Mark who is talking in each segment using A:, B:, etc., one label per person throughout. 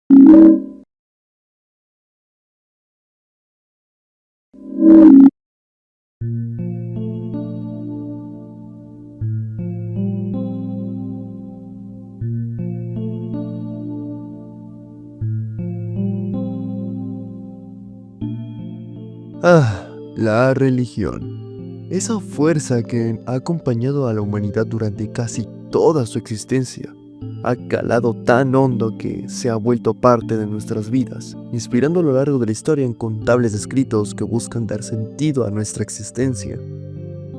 A: La religión. Esa fuerza que ha acompañado a la humanidad durante casi toda su existencia. Ha calado tan hondo que se ha vuelto parte de nuestras vidas, inspirando a lo largo de la historia incontables escritos que buscan dar sentido a nuestra existencia.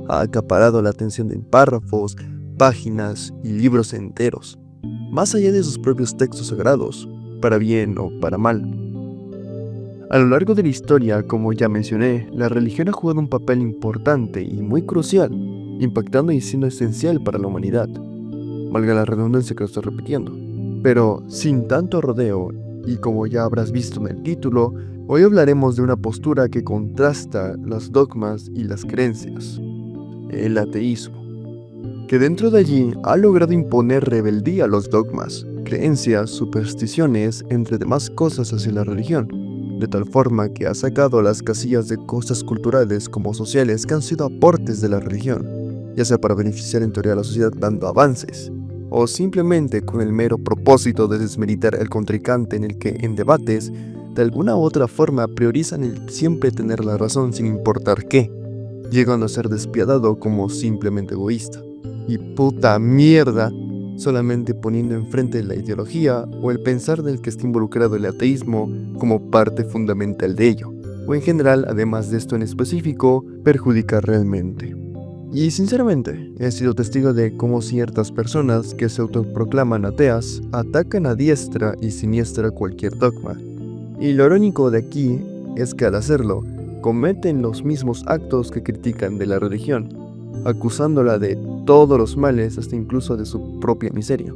A: Ha acaparado la atención en párrafos, páginas y libros enteros, más allá de sus propios textos sagrados, para bien o para mal. A lo largo de la historia, como ya mencioné, la religión ha jugado un papel importante y muy crucial, impactando y siendo esencial para la humanidad. Valga la redundancia que lo estoy repitiendo. Pero sin tanto rodeo, y como ya habrás visto en el título, hoy hablaremos de una postura que contrasta los dogmas y las creencias, el ateísmo, que dentro de allí ha logrado imponer rebeldía a los dogmas, creencias, supersticiones, entre demás cosas hacia la religión, de tal forma que ha sacado las casillas de cosas culturales como sociales que han sido aportes de la religión, ya sea para beneficiar en teoría a la sociedad dando avances, o simplemente con el mero propósito de desmeritar al contrincante en el que en debates, de alguna u otra forma priorizan el siempre tener la razón sin importar qué, llegando a ser despiadado como simplemente egoísta. Y puta mierda, solamente poniendo enfrente la ideología o el pensar del que está involucrado el ateísmo como parte fundamental de ello, o en general, además de esto en específico, perjudicar realmente. Y sinceramente, he sido testigo de cómo ciertas personas que se autoproclaman ateas atacan a diestra y siniestra cualquier dogma. Y lo irónico de aquí es que al hacerlo, cometen los mismos actos que critican de la religión, acusándola de todos los males, hasta incluso de su propia miseria.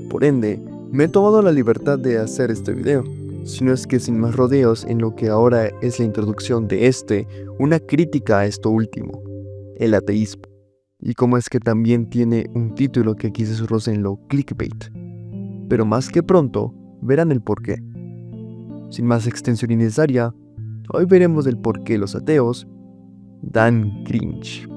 A: Por ende, me he tomado la libertad de hacer este video, si no es que sin más rodeos en lo que ahora es la introducción de una crítica a esto último, el ateísmo. Y como es que también tiene un título que quizás roce en lo clickbait. Pero más que pronto, verán el porqué. Sin más extensión innecesaria, hoy veremos el por qué los ateos dan cringe.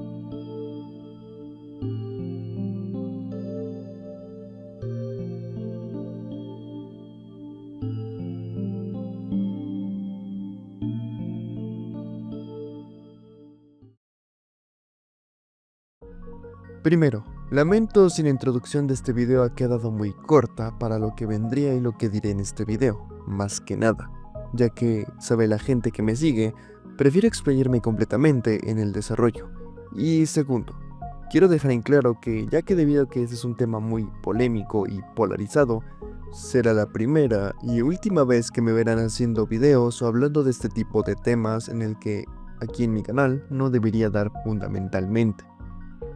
A: Primero, lamento si la introducción de este video ha quedado muy corta para lo que vendría y lo que diré en este video, más que nada, ya que, sabe la gente que me sigue, prefiero explayarme completamente en el desarrollo. Y segundo, quiero dejar en claro que ya que debido a que este es un tema muy polémico y polarizado, será la primera y última vez que me verán haciendo videos o hablando de este tipo de temas en el que aquí en mi canal no debería dar fundamentalmente.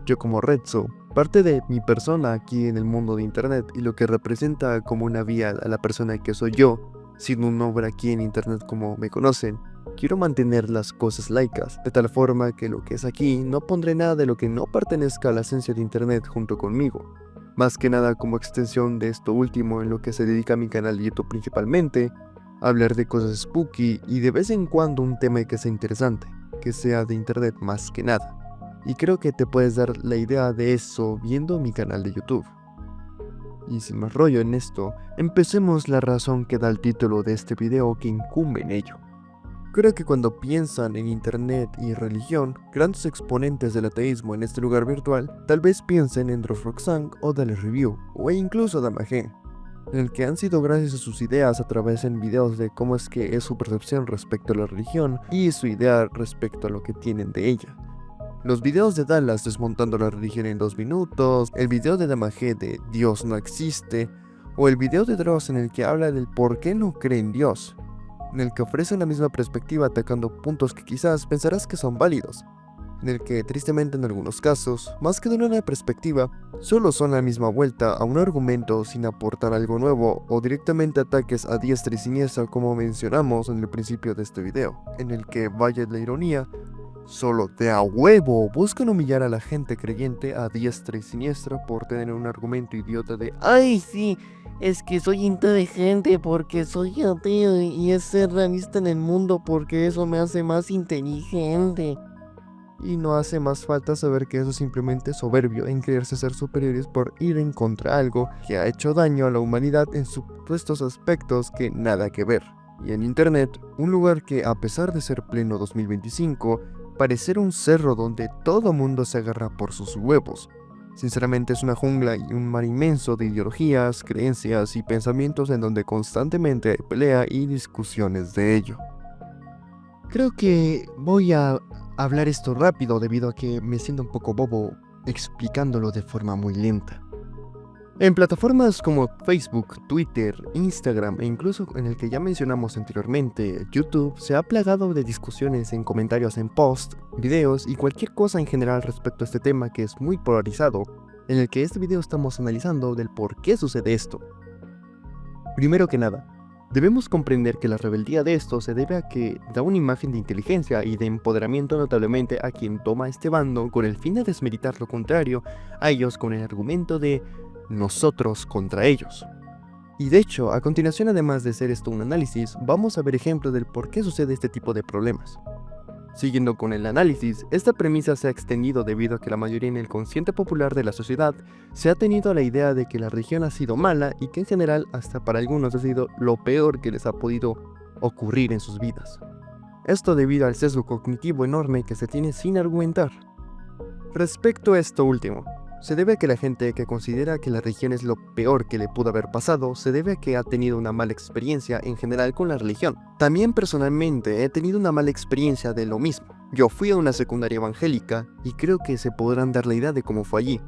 A: Yo como Retso, parte de mi persona aquí en el mundo de internet y lo que representa como una vía a la persona que soy yo, siendo un nombre aquí en internet como me conocen, quiero mantener las cosas laicas, de tal forma que lo que es aquí no pondré nada de lo que no pertenezca a la esencia de internet junto conmigo. Más que nada como extensión de esto último en lo que se dedica a mi canal de YouTube principalmente, hablar de cosas spooky y de vez en cuando un tema que sea interesante, que sea de internet más que nada. Y creo que te puedes dar la idea de eso viendo mi canal de YouTube. Y sin más rollo en esto, empecemos la razón que da el título de este video que incumbe en ello. Creo que cuando piensan en internet y religión, grandes exponentes del ateísmo en este lugar virtual, tal vez piensen en Drofroxang o Dale Review, o incluso Damage, en el que han sido gracias a sus ideas a través en videos de cómo es que es su percepción respecto a la religión y su idea respecto a lo que tienen de ella. Los videos de Dallas desmontando la religión en 2 minutos, el video de Damage de Dios no existe, o el video de Dross en el que habla del por qué no cree en Dios, en el que ofrece la misma perspectiva atacando puntos que quizás pensarás que son válidos, en el que tristemente en algunos casos, más que de una perspectiva, solo son la misma vuelta a un argumento sin aportar algo nuevo o directamente ataques a diestra y siniestra como mencionamos en el principio de este video, en el que, vaya la ironía, solo de a huevo buscan humillar a la gente creyente a diestra y siniestra por tener un argumento idiota de ¡ay sí!
B: Es que soy inteligente porque soy ateo y es ser realista en el mundo porque eso me hace más inteligente.
A: Y no hace más falta saber que eso es simplemente soberbio en creerse ser superiores por ir en contra de algo que ha hecho daño a la humanidad en supuestos aspectos que nada que ver. Y en internet, un lugar que a pesar de ser pleno 2025, parecer un cerro donde todo mundo se agarra por sus huevos. Sinceramente es una jungla y un mar inmenso de ideologías, creencias y pensamientos en donde constantemente hay pelea y discusiones de ello. Creo que voy a hablar esto rápido debido a que me siento un poco bobo explicándolo de forma muy lenta. En plataformas como Facebook, Twitter, Instagram e incluso en el que ya mencionamos anteriormente, YouTube, se ha plagado de discusiones en comentarios en posts, videos y cualquier cosa en general respecto a este tema que es muy polarizado, en el que este video estamos analizando del por qué sucede esto. Primero que nada, debemos comprender que la rebeldía de esto se debe a que da una imagen de inteligencia y de empoderamiento notablemente a quien toma este bando con el fin de desmeritar lo contrario a ellos con el argumento de nosotros contra ellos. Y de hecho, a continuación, además de ser esto un análisis, vamos a ver ejemplos del por qué sucede este tipo de problemas. Siguiendo con el análisis, esta premisa se ha extendido debido a que la mayoría en el consciente popular de la sociedad se ha tenido la idea de que la religión ha sido mala y que en general hasta para algunos ha sido lo peor que les ha podido ocurrir en sus vidas. Esto debido al sesgo cognitivo enorme que se tiene sin argumentar. Respecto a esto último, se debe a que la gente que considera que la religión es lo peor que le pudo haber pasado, se debe a que ha tenido una mala experiencia en general con la religión. También personalmente he tenido una mala experiencia de lo mismo. Yo fui a una secundaria evangélica y creo que se podrán dar la idea de cómo fue allí,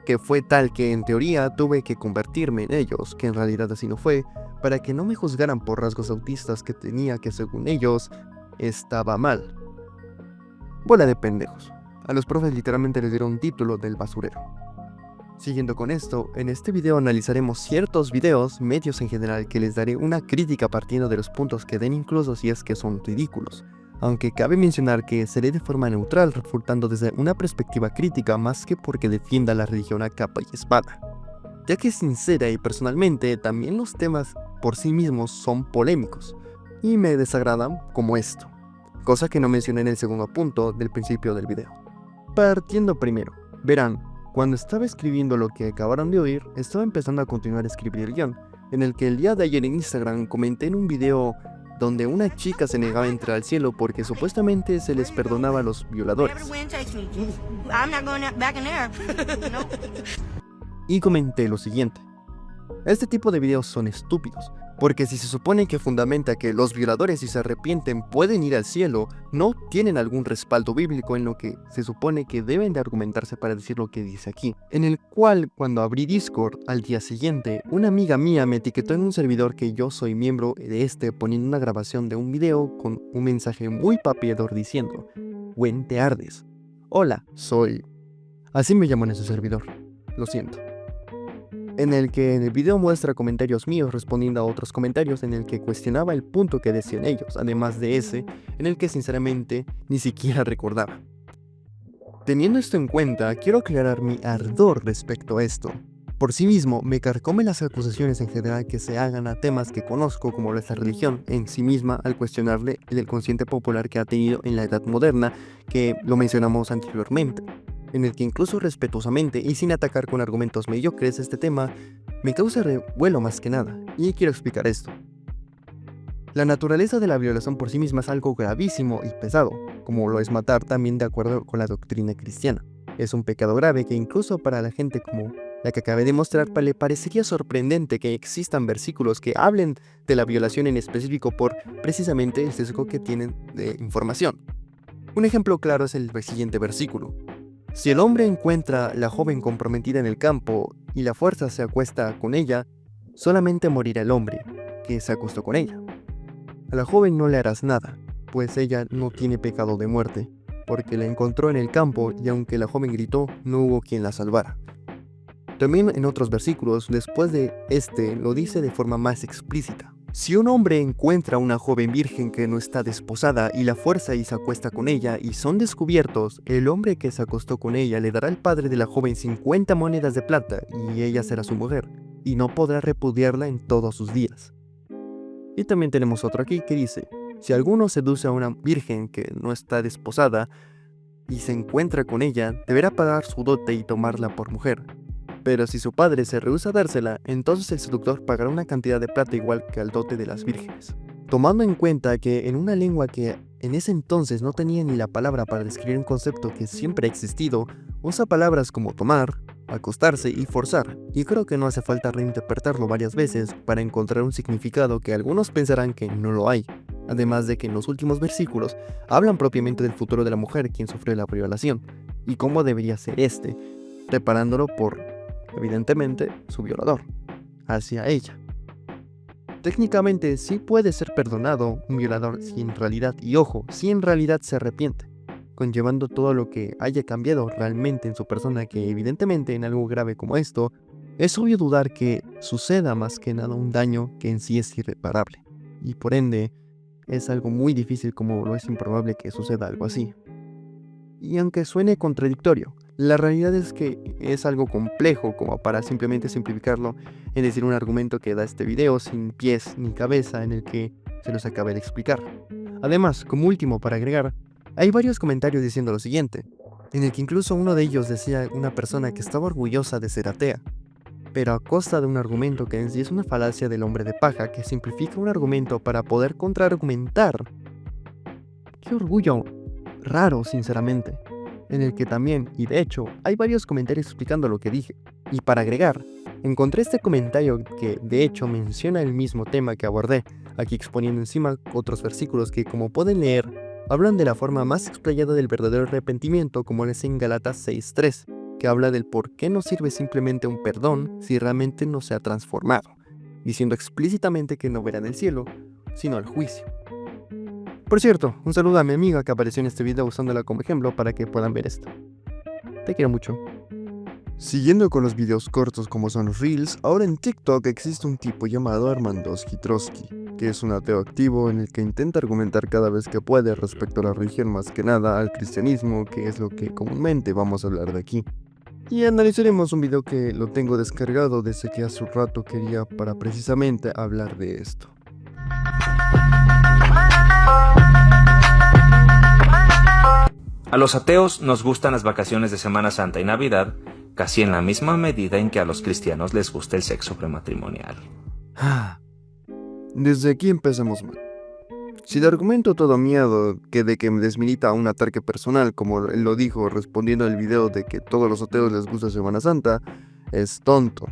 A: que fue tal que en teoría tuve que convertirme en ellos, que en realidad así no fue, para que no me juzgaran por rasgos autistas que tenía que según ellos estaba mal. Bola de pendejos. A los profes literalmente les dieron un título del basurero. Siguiendo con esto, en este video analizaremos ciertos videos, medios en general, que les daré una crítica partiendo de los puntos que den incluso si es que son ridículos. Aunque cabe mencionar que seré de forma neutral, refutando desde una perspectiva crítica más que porque defienda la religión a capa y espada. Ya que sincera y personalmente también los temas por sí mismos son polémicos, y me desagradan como esto, cosa que no mencioné en el segundo punto del principio del video. Partiendo primero, verán, cuando estaba escribiendo lo que acabaron de oír, estaba empezando a continuar a escribir el guión, en el que el día de ayer en Instagram comenté en un video donde una chica se negaba a entrar al cielo porque supuestamente se les perdonaba a los violadores. Y comenté lo siguiente: este tipo de videos son estúpidos, porque si se supone que fundamenta que los violadores si se arrepienten pueden ir al cielo, no tienen algún respaldo bíblico en lo que se supone que deben de argumentarse para decir lo que dice aquí. En el cual, cuando abrí Discord al día siguiente, una amiga mía me etiquetó en un servidor que yo soy miembro de este poniendo una grabación de un video con un mensaje muy papeador diciendo: "Gwen, te ardes. Hola, soy..." Así me llamo en ese servidor. Lo siento. En el que en el video muestra comentarios míos respondiendo a otros comentarios en el que cuestionaba el punto que decían ellos, además de ese, en el que sinceramente ni siquiera recordaba. Teniendo esto en cuenta, quiero aclarar mi ardor respecto a esto. Por sí mismo, me carcomen las acusaciones en general que se hagan a temas que conozco como la religión en sí misma al cuestionarle el consciente popular que ha tenido en la edad moderna, que lo mencionamos anteriormente, en el que incluso respetuosamente y sin atacar con argumentos mediocres este tema, me causa revuelo más que nada, y quiero explicar esto. La naturaleza de la violación por sí misma es algo gravísimo y pesado, como lo es matar también de acuerdo con la doctrina cristiana. Es un pecado grave que incluso para la gente como la que acabé de mostrar le parecería sorprendente que existan versículos que hablen de la violación en específico por precisamente el sesgo que tienen de información. Un ejemplo claro es el siguiente versículo: si el hombre encuentra la joven comprometida en el campo y la fuerza se acuesta con ella, solamente morirá el hombre que se acostó con ella. A la joven no le harás nada, pues ella no tiene pecado de muerte, porque la encontró en el campo y aunque la joven gritó, no hubo quien la salvara. También en otros versículos, después de este, lo dice de forma más explícita: si un hombre encuentra a una joven virgen que no está desposada y la fuerza y se acuesta con ella y son descubiertos, el hombre que se acostó con ella le dará al padre de la joven 50 monedas de plata y ella será su mujer. y no podrá repudiarla en todos sus días. Y también tenemos otro aquí que dice, si alguno seduce a una virgen que no está desposada y se encuentra con ella, deberá pagar su dote y tomarla por mujer. Pero si su padre se rehúsa a dársela, entonces el seductor pagará una cantidad de plata igual que al dote de las vírgenes. Tomando en cuenta que en una lengua que en ese entonces no tenía ni la palabra para describir un concepto que siempre ha existido, usa palabras como tomar, acostarse y forzar, y creo que no hace falta reinterpretarlo varias veces para encontrar un significado que algunos pensarán que no lo hay. Además de que en los últimos versículos hablan propiamente del futuro de la mujer quien sufrió la violación, y cómo debería ser preparándolo por, evidentemente, su violador, hacia ella. Técnicamente sí puede ser perdonado un violador si en realidad, y ojo, si en realidad se arrepiente, conllevando todo lo que haya cambiado realmente en su persona, que evidentemente en algo grave como esto, es obvio dudar que suceda más que nada un daño que en sí es irreparable, y por ende es algo muy difícil como lo es improbable que suceda algo así. Y aunque suene contradictorio, la realidad es que es algo complejo como para simplemente simplificarlo en decir un argumento que da este video sin pies ni cabeza en el que se los acaba de explicar. Además, como último para agregar, hay varios comentarios diciendo lo siguiente, en el que incluso uno de ellos decía una persona que estaba orgullosa de ser atea, pero a costa de un argumento que en sí es una falacia del hombre de paja que simplifica un argumento para poder contraargumentar. ¡Qué orgullo! Raro, sinceramente. En el que también, y de hecho, hay varios comentarios explicando lo que dije. Y para agregar, encontré este comentario que de hecho menciona el mismo tema que abordé, aquí exponiendo encima otros versículos que, como pueden leer, hablan de la forma más explayada del verdadero arrepentimiento, como es en Gálatas 6:3, que habla del por qué no sirve simplemente un perdón si realmente no se ha transformado, diciendo explícitamente que no verán el cielo, sino el juicio. Por cierto, un saludo a mi amiga que apareció en este video usándola como ejemplo para que puedan ver esto. Te quiero mucho. Siguiendo con los videos cortos como son los Reels, ahora en TikTok existe un tipo llamado Armandoski Trotsky, que es un ateo activo en el que intenta argumentar cada vez que puede respecto a la religión, más que nada al cristianismo, que es lo que comúnmente vamos a hablar de aquí. Y analizaremos un video que lo tengo descargado desde que hace un rato quería para precisamente hablar de esto.
C: A los ateos nos gustan las vacaciones de Semana Santa y Navidad, casi en la misma medida en que a los cristianos les gusta el sexo prematrimonial.
A: Desde aquí empezamos mal. Si de argumento todo miedo que de que me desmilita un ataque personal, como él lo dijo respondiendo al video de que todos los ateos les gusta Semana Santa, es tonto.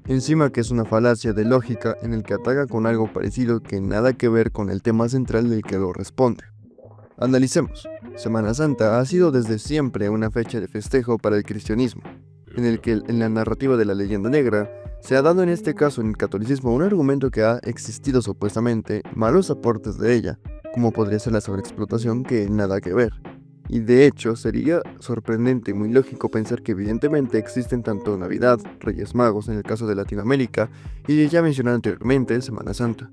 A: Encima que es una falacia de lógica en el que ataca con algo parecido que nada que ver con el tema central del que lo responde. Analicemos. Semana Santa ha sido desde siempre una fecha de festejo para el cristianismo, en el que en la narrativa de la leyenda negra se ha dado en este caso en el catolicismo un argumento que ha existido supuestamente malos aportes de ella, como podría ser la sobreexplotación que nada que ver. Y de hecho sería sorprendente y muy lógico pensar que evidentemente existen tanto Navidad, Reyes Magos en el caso de Latinoamérica y ya mencionado anteriormente Semana Santa.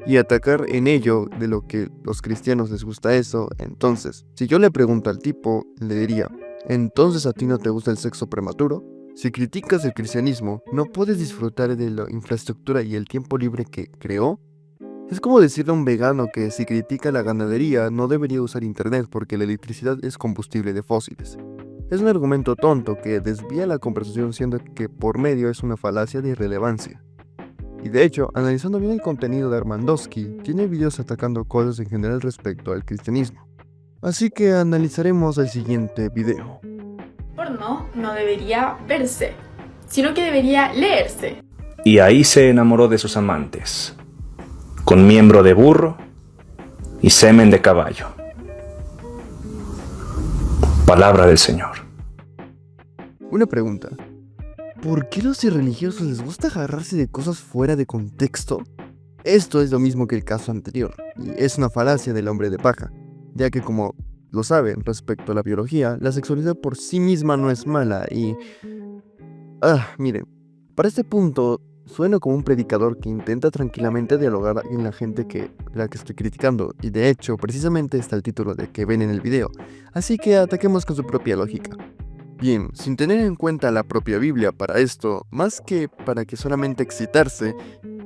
A: Y atacar en ello de lo que los cristianos les gusta eso, entonces, si yo le pregunto al tipo, le diría, ¿entonces a ti no te gusta el sexo prematuro? Si criticas el cristianismo, ¿no puedes disfrutar de la infraestructura y el tiempo libre que creó? Es como decirle a un vegano que si critica la ganadería no debería usar internet porque la electricidad es combustible de fósiles. Es un argumento tonto que desvía la conversación siendo que por medio es una falacia de irrelevancia. Y de hecho, analizando bien el contenido de Armandoski, tiene videos atacando cosas en general respecto al cristianismo. Así que analizaremos el siguiente video.
D: Porno no debería verse, sino que debería leerse.
C: Y ahí se enamoró de sus amantes, con miembro de burro y semen de caballo. Palabra del Señor.
A: Una pregunta. ¿Por qué a los irreligiosos les gusta agarrarse de cosas fuera de contexto? Esto es lo mismo que el caso anterior, y es una falacia del hombre de paja, ya que como lo saben respecto a la biología, la sexualidad por sí misma no es mala y... miren, para este punto sueno como un predicador que intenta tranquilamente dialogar en la gente la que estoy criticando, y de hecho precisamente está el título de que ven en el video, así que ataquemos con su propia lógica. Bien, sin tener en cuenta la propia Biblia para esto, más que para que solamente excitarse,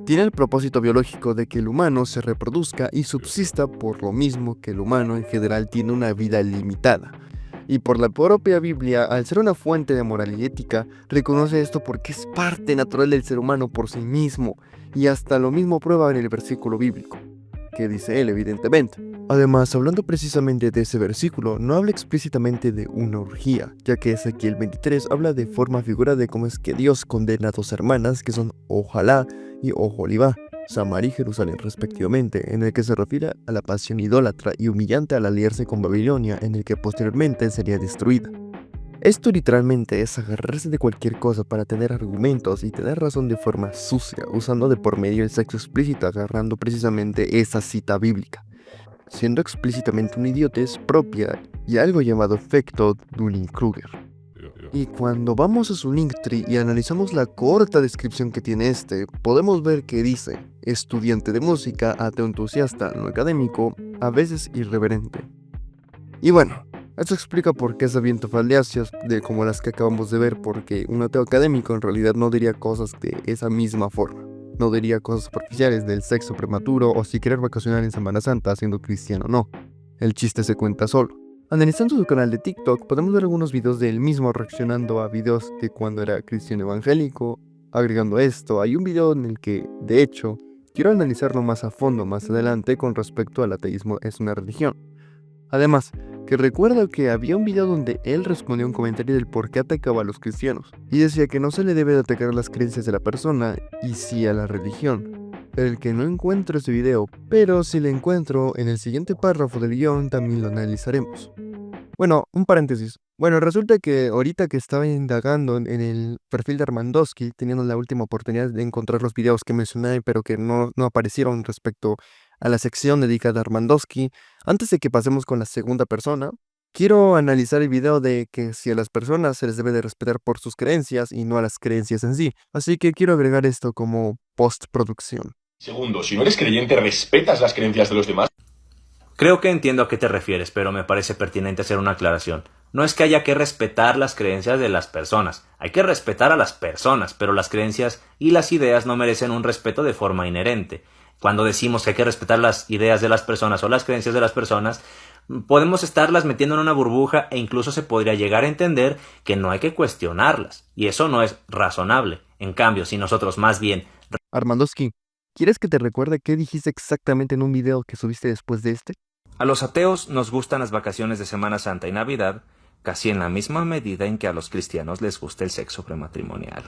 A: tiene el propósito biológico de que el humano se reproduzca y subsista por lo mismo que el humano en general tiene una vida limitada. Y por la propia Biblia, al ser una fuente de moral y ética, reconoce esto porque es parte natural del ser humano por sí mismo, y hasta lo mismo prueba en el versículo bíblico, que dice él evidentemente. Además, hablando precisamente de ese versículo, no habla explícitamente de una orgía, ya que Ezequiel 23 habla de forma figurada de cómo es que Dios condena a dos hermanas que son Ojalá y Oholibá, Samaria y Jerusalén respectivamente, en el que se refiere a la pasión idólatra y humillante al aliarse con Babilonia, en el que posteriormente sería destruida. Esto literalmente es agarrarse de cualquier cosa para tener argumentos y tener razón de forma sucia, usando de por medio el sexo explícito, agarrando precisamente esa cita bíblica, siendo explícitamente una idiotez propia y algo llamado efecto Dunning-Kruger. Y cuando vamos a su Linktree y analizamos la corta descripción que tiene podemos ver que dice: estudiante de música, ateo entusiasta, no académico, a veces irreverente. Y bueno, esto explica por qué se avienta falacias como las que acabamos de ver, porque un ateo académico en realidad no diría cosas de esa misma forma. No diría cosas superficiales del sexo prematuro o si querer vacacionar en Semana Santa siendo cristiano o no. El chiste se cuenta solo. Analizando su canal de TikTok, podemos ver algunos videos de él mismo reaccionando a videos de cuando era cristiano evangélico. Agregando esto, hay un video en el que, de hecho, quiero analizarlo más a fondo más adelante con respecto al ateísmo es una religión. Además, que recuerdo que había un video donde él respondió a un comentario del por qué atacaba a los cristianos, y decía que no se le debe de atacar a las creencias de la persona, y sí a la religión. El que no encuentro ese video, pero si lo encuentro en el siguiente párrafo del guión también lo analizaremos. Bueno, un paréntesis. Bueno, resulta que ahorita que estaba indagando en el perfil de Armandowski, teniendo la última oportunidad de encontrar los videos que mencioné, pero que no aparecieron respecto a la sección dedicada a Armandowski, antes de que pasemos con la segunda persona, quiero analizar el video de que si a las personas se les debe de respetar por sus creencias y no a las creencias en sí. Así que quiero agregar esto como postproducción.
E: Segundo, si no eres creyente, ¿respetas las creencias de los demás?
C: Creo que entiendo a qué te refieres, pero me parece pertinente hacer una aclaración. No es que haya que respetar las creencias de las personas, hay que respetar a las personas, pero las creencias y las ideas no merecen un respeto de forma inherente. Cuando decimos que hay que respetar las ideas de las personas o las creencias de las personas, podemos estarlas metiendo en una burbuja e incluso se podría llegar a entender que no hay que cuestionarlas, y eso no es razonable. En cambio, si nosotros más bien...
A: Armandowski, ¿quieres que te recuerde qué dijiste exactamente en un video que subiste después de este?
C: A los ateos nos gustan las vacaciones de Semana Santa y Navidad, casi en la misma medida en que a los cristianos les gusta el sexo prematrimonial.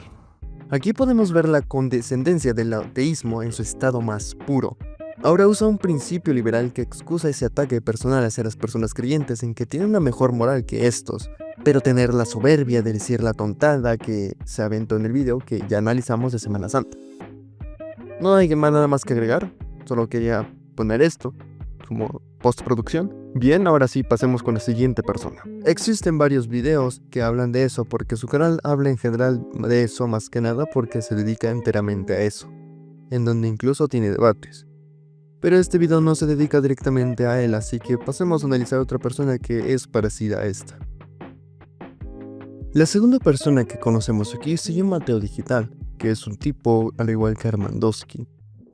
A: Aquí podemos ver la condescendencia del ateísmo en su estado más puro. Ahora usa un principio liberal que excusa ese ataque personal hacia las personas creyentes en que tienen una mejor moral que estos, pero tener la soberbia de decir la tontada que se aventó en el video que ya analizamos de Semana Santa. No hay nada más que agregar, solo quería poner esto como postproducción. Bien, ahora sí pasemos con la siguiente persona. Existen varios videos que hablan de eso porque su canal habla en general de eso más que nada porque se dedica enteramente a eso, en donde incluso tiene debates. Pero este video no se dedica directamente a él, así que pasemos a analizar a otra persona que es parecida a esta. La segunda persona que conocemos aquí se llama Ateo Digital, que es un tipo al igual que Armandowski,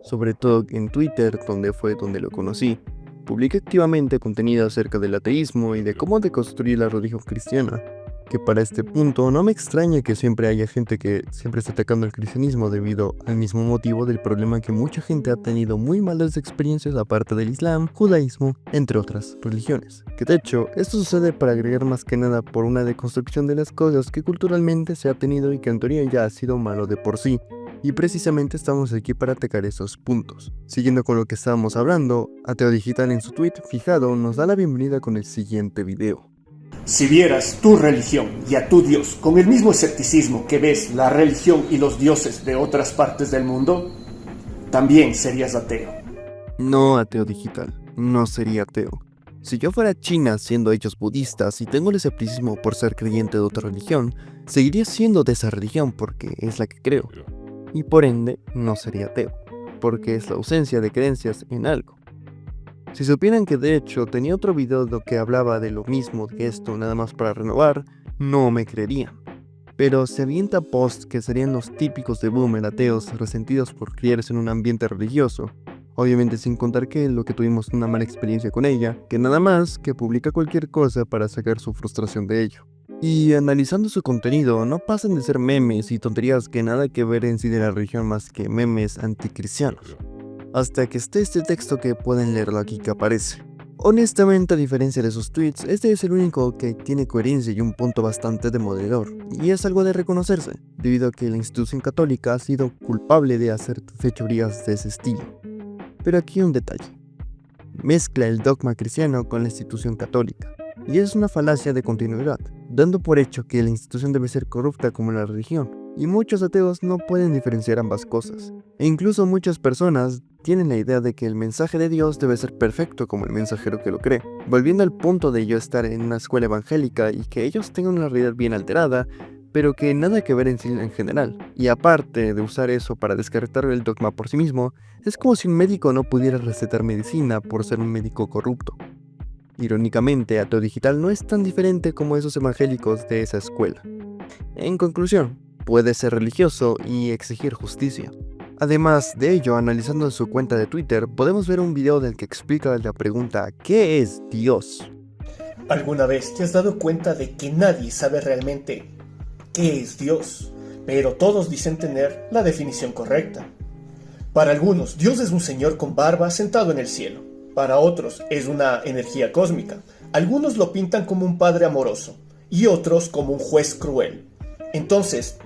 A: sobre todo en Twitter, donde fue donde lo conocí. Publica activamente contenido acerca del ateísmo y de cómo deconstruir la religión cristiana, que para este punto no me extraña que siempre haya gente que siempre está atacando el cristianismo debido al mismo motivo del problema que mucha gente ha tenido muy malas experiencias aparte del islam, judaísmo, entre otras religiones. Que de hecho, esto sucede para agregar más que nada por una deconstrucción de las cosas que culturalmente se ha tenido y que en teoría ya ha sido malo de por sí. Y precisamente estamos aquí para atacar esos puntos. Siguiendo con lo que estábamos hablando, Ateo Digital en su tweet fijado nos da la bienvenida con el siguiente video.
F: Si vieras tu religión y a tu Dios con el mismo escepticismo que ves la religión y los dioses de otras partes del mundo, también serías ateo.
A: No, Ateo Digital, no sería ateo. Si yo fuera China siendo ellos budistas y tengo el escepticismo por ser creyente de otra religión, seguiría siendo de esa religión porque es la que creo. Y por ende, no sería ateo, porque es la ausencia de creencias en algo. Si supieran que de hecho tenía otro video que hablaba de lo mismo que esto, nada más para renovar, no me creerían. Pero se avienta posts que serían los típicos de boomer ateos resentidos por criarse en un ambiente religioso. Obviamente sin contar que lo que tuvimos una mala experiencia con ella, que nada más que publica cualquier cosa para sacar su frustración de ello. Y analizando su contenido, no pasan de ser memes y tonterías que nada que ver en sí de la religión más que memes anticristianos. Hasta que esté este texto que pueden leerlo aquí que aparece. Honestamente, a diferencia de sus tweets, este es el único que tiene coherencia y un punto bastante demoledor, y es algo de reconocerse, debido a que la institución católica ha sido culpable de hacer fechorías de ese estilo. Pero aquí un detalle. Mezcla el dogma cristiano con la institución católica, y es una falacia de continuidad, dando por hecho que la institución debe ser corrupta como la religión, y muchos ateos no pueden diferenciar ambas cosas, e incluso muchas personas tienen la idea de que el mensaje de Dios debe ser perfecto como el mensajero que lo cree, volviendo al punto de yo estar en una escuela evangélica y que ellos tengan una realidad bien alterada, pero que nada que ver en sí en general, y aparte de usar eso para descartar el dogma por sí mismo, es como si un médico no pudiera recetar medicina por ser un médico corrupto. Irónicamente, Ateo Digital no es tan diferente como esos evangélicos de esa escuela. En conclusión, puede ser religioso y exigir justicia. Además de ello, analizando su cuenta de Twitter, podemos ver un video del que explica la pregunta ¿qué es Dios?
F: ¿Alguna vez te has dado cuenta de que nadie sabe realmente qué es Dios? Pero todos dicen tener la definición correcta. Para algunos, Dios es un señor con barba sentado en el cielo. Para otros, es una energía cósmica. Algunos lo pintan como un padre amoroso y otros como un juez cruel. Entonces,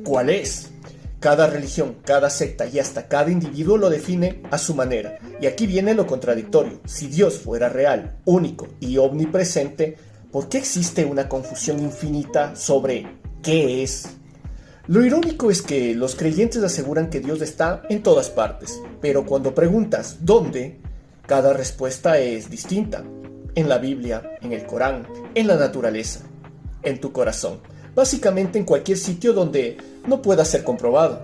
F: ¿cuál es? Cada religión, cada secta y hasta cada individuo lo define a su manera. Y aquí viene lo contradictorio. Si Dios fuera real, único y omnipresente, ¿por qué existe una confusión infinita sobre qué es? Lo irónico es que los creyentes aseguran que Dios está en todas partes, pero cuando preguntas ¿dónde?, cada respuesta es distinta. En la Biblia, en el Corán, en la naturaleza, en tu corazón. Básicamente en cualquier sitio donde no pueda ser comprobado.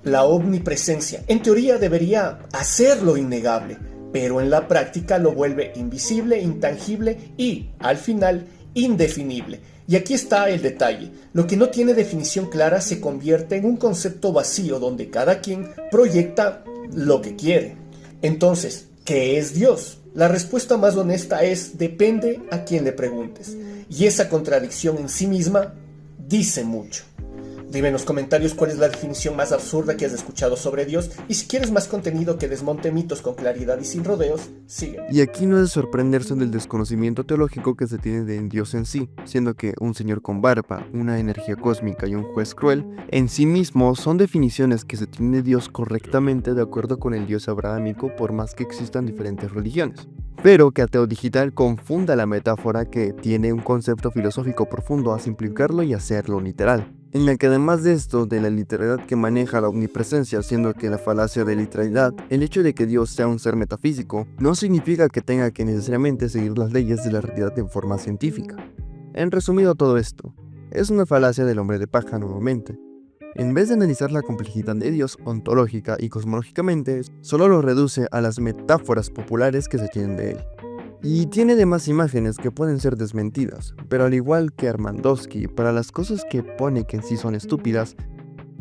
F: La omnipresencia, en teoría, debería hacerlo innegable, pero en la práctica lo vuelve invisible, intangible y, al final, indefinible. Y aquí está el detalle. Lo que no tiene definición clara se convierte en un concepto vacío donde cada quien proyecta lo que quiere. Entonces, ¿qué es Dios? La respuesta más honesta es depende a quien le preguntes. Y esa contradicción en sí misma dice mucho. Dime en los comentarios cuál es la definición más absurda que has escuchado sobre Dios, y si quieres más contenido que desmonte mitos con claridad y sin rodeos, sígueme.
A: Y aquí no es de sorprenderse del desconocimiento teológico que se tiene de Dios en sí, siendo que un señor con barba, una energía cósmica y un juez cruel, en sí mismos son definiciones que se tienen de Dios correctamente de acuerdo con el Dios abrahámico por más que existan diferentes religiones. Pero que Ateo Digital confunda la metáfora que tiene un concepto filosófico profundo a simplificarlo y hacerlo literal. En la que además de esto, de la literalidad que maneja la omnipresencia, siendo que la falacia de literalidad, el hecho de que Dios sea un ser metafísico, no significa que tenga que necesariamente seguir las leyes de la realidad en forma científica. En resumido todo esto, es una falacia del hombre de paja nuevamente. En vez de analizar la complejidad de Dios ontológica y cosmológicamente, solo lo reduce a las metáforas populares que se tienen de él. Y tiene demás imágenes que pueden ser desmentidas, pero al igual que Armandowski, para las cosas que pone que en sí son estúpidas,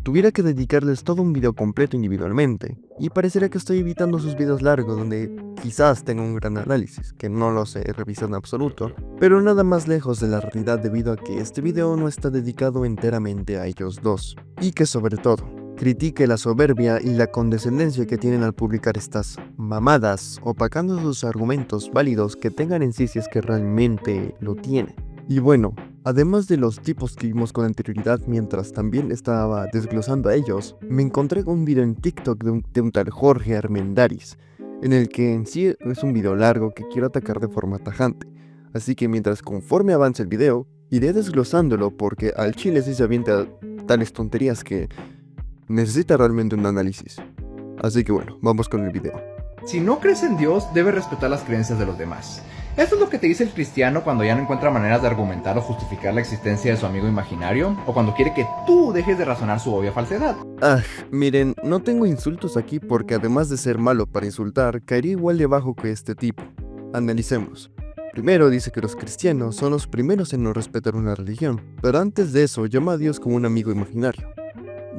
A: tuviera que dedicarles todo un video completo individualmente, y pareciera que estoy evitando sus videos largos donde quizás tenga un gran análisis, que no lo sé revisar en absoluto, pero nada más lejos de la realidad debido a que este video no está dedicado enteramente a ellos dos, y que sobre todo, critique la soberbia y la condescendencia que tienen al publicar estas mamadas, opacando sus argumentos válidos que tengan en sí si es que realmente lo tienen. Y bueno, además de los tipos que vimos con anterioridad mientras también estaba desglosando a ellos, me encontré con un video en TikTok de un tal Jorge Armendáriz, en el que en sí es un video largo que quiero atacar de forma tajante. Así que mientras conforme avance el video, iré desglosándolo porque al chile sí se avienta tales tonterías que necesita realmente un análisis. Así que bueno, vamos con el video.
G: Si no crees en Dios, debes respetar las creencias de los demás. Esto es lo que te dice el cristiano cuando ya no encuentra maneras de argumentar o justificar la existencia de su amigo imaginario, o cuando quiere que tú dejes de razonar su obvia falsedad.
A: Miren, no tengo insultos aquí porque además de ser malo para insultar, caería igual de bajo que este tipo. Analicemos. Primero dice que los cristianos son los primeros en no respetar una religión, pero antes de eso llama a Dios como un amigo imaginario.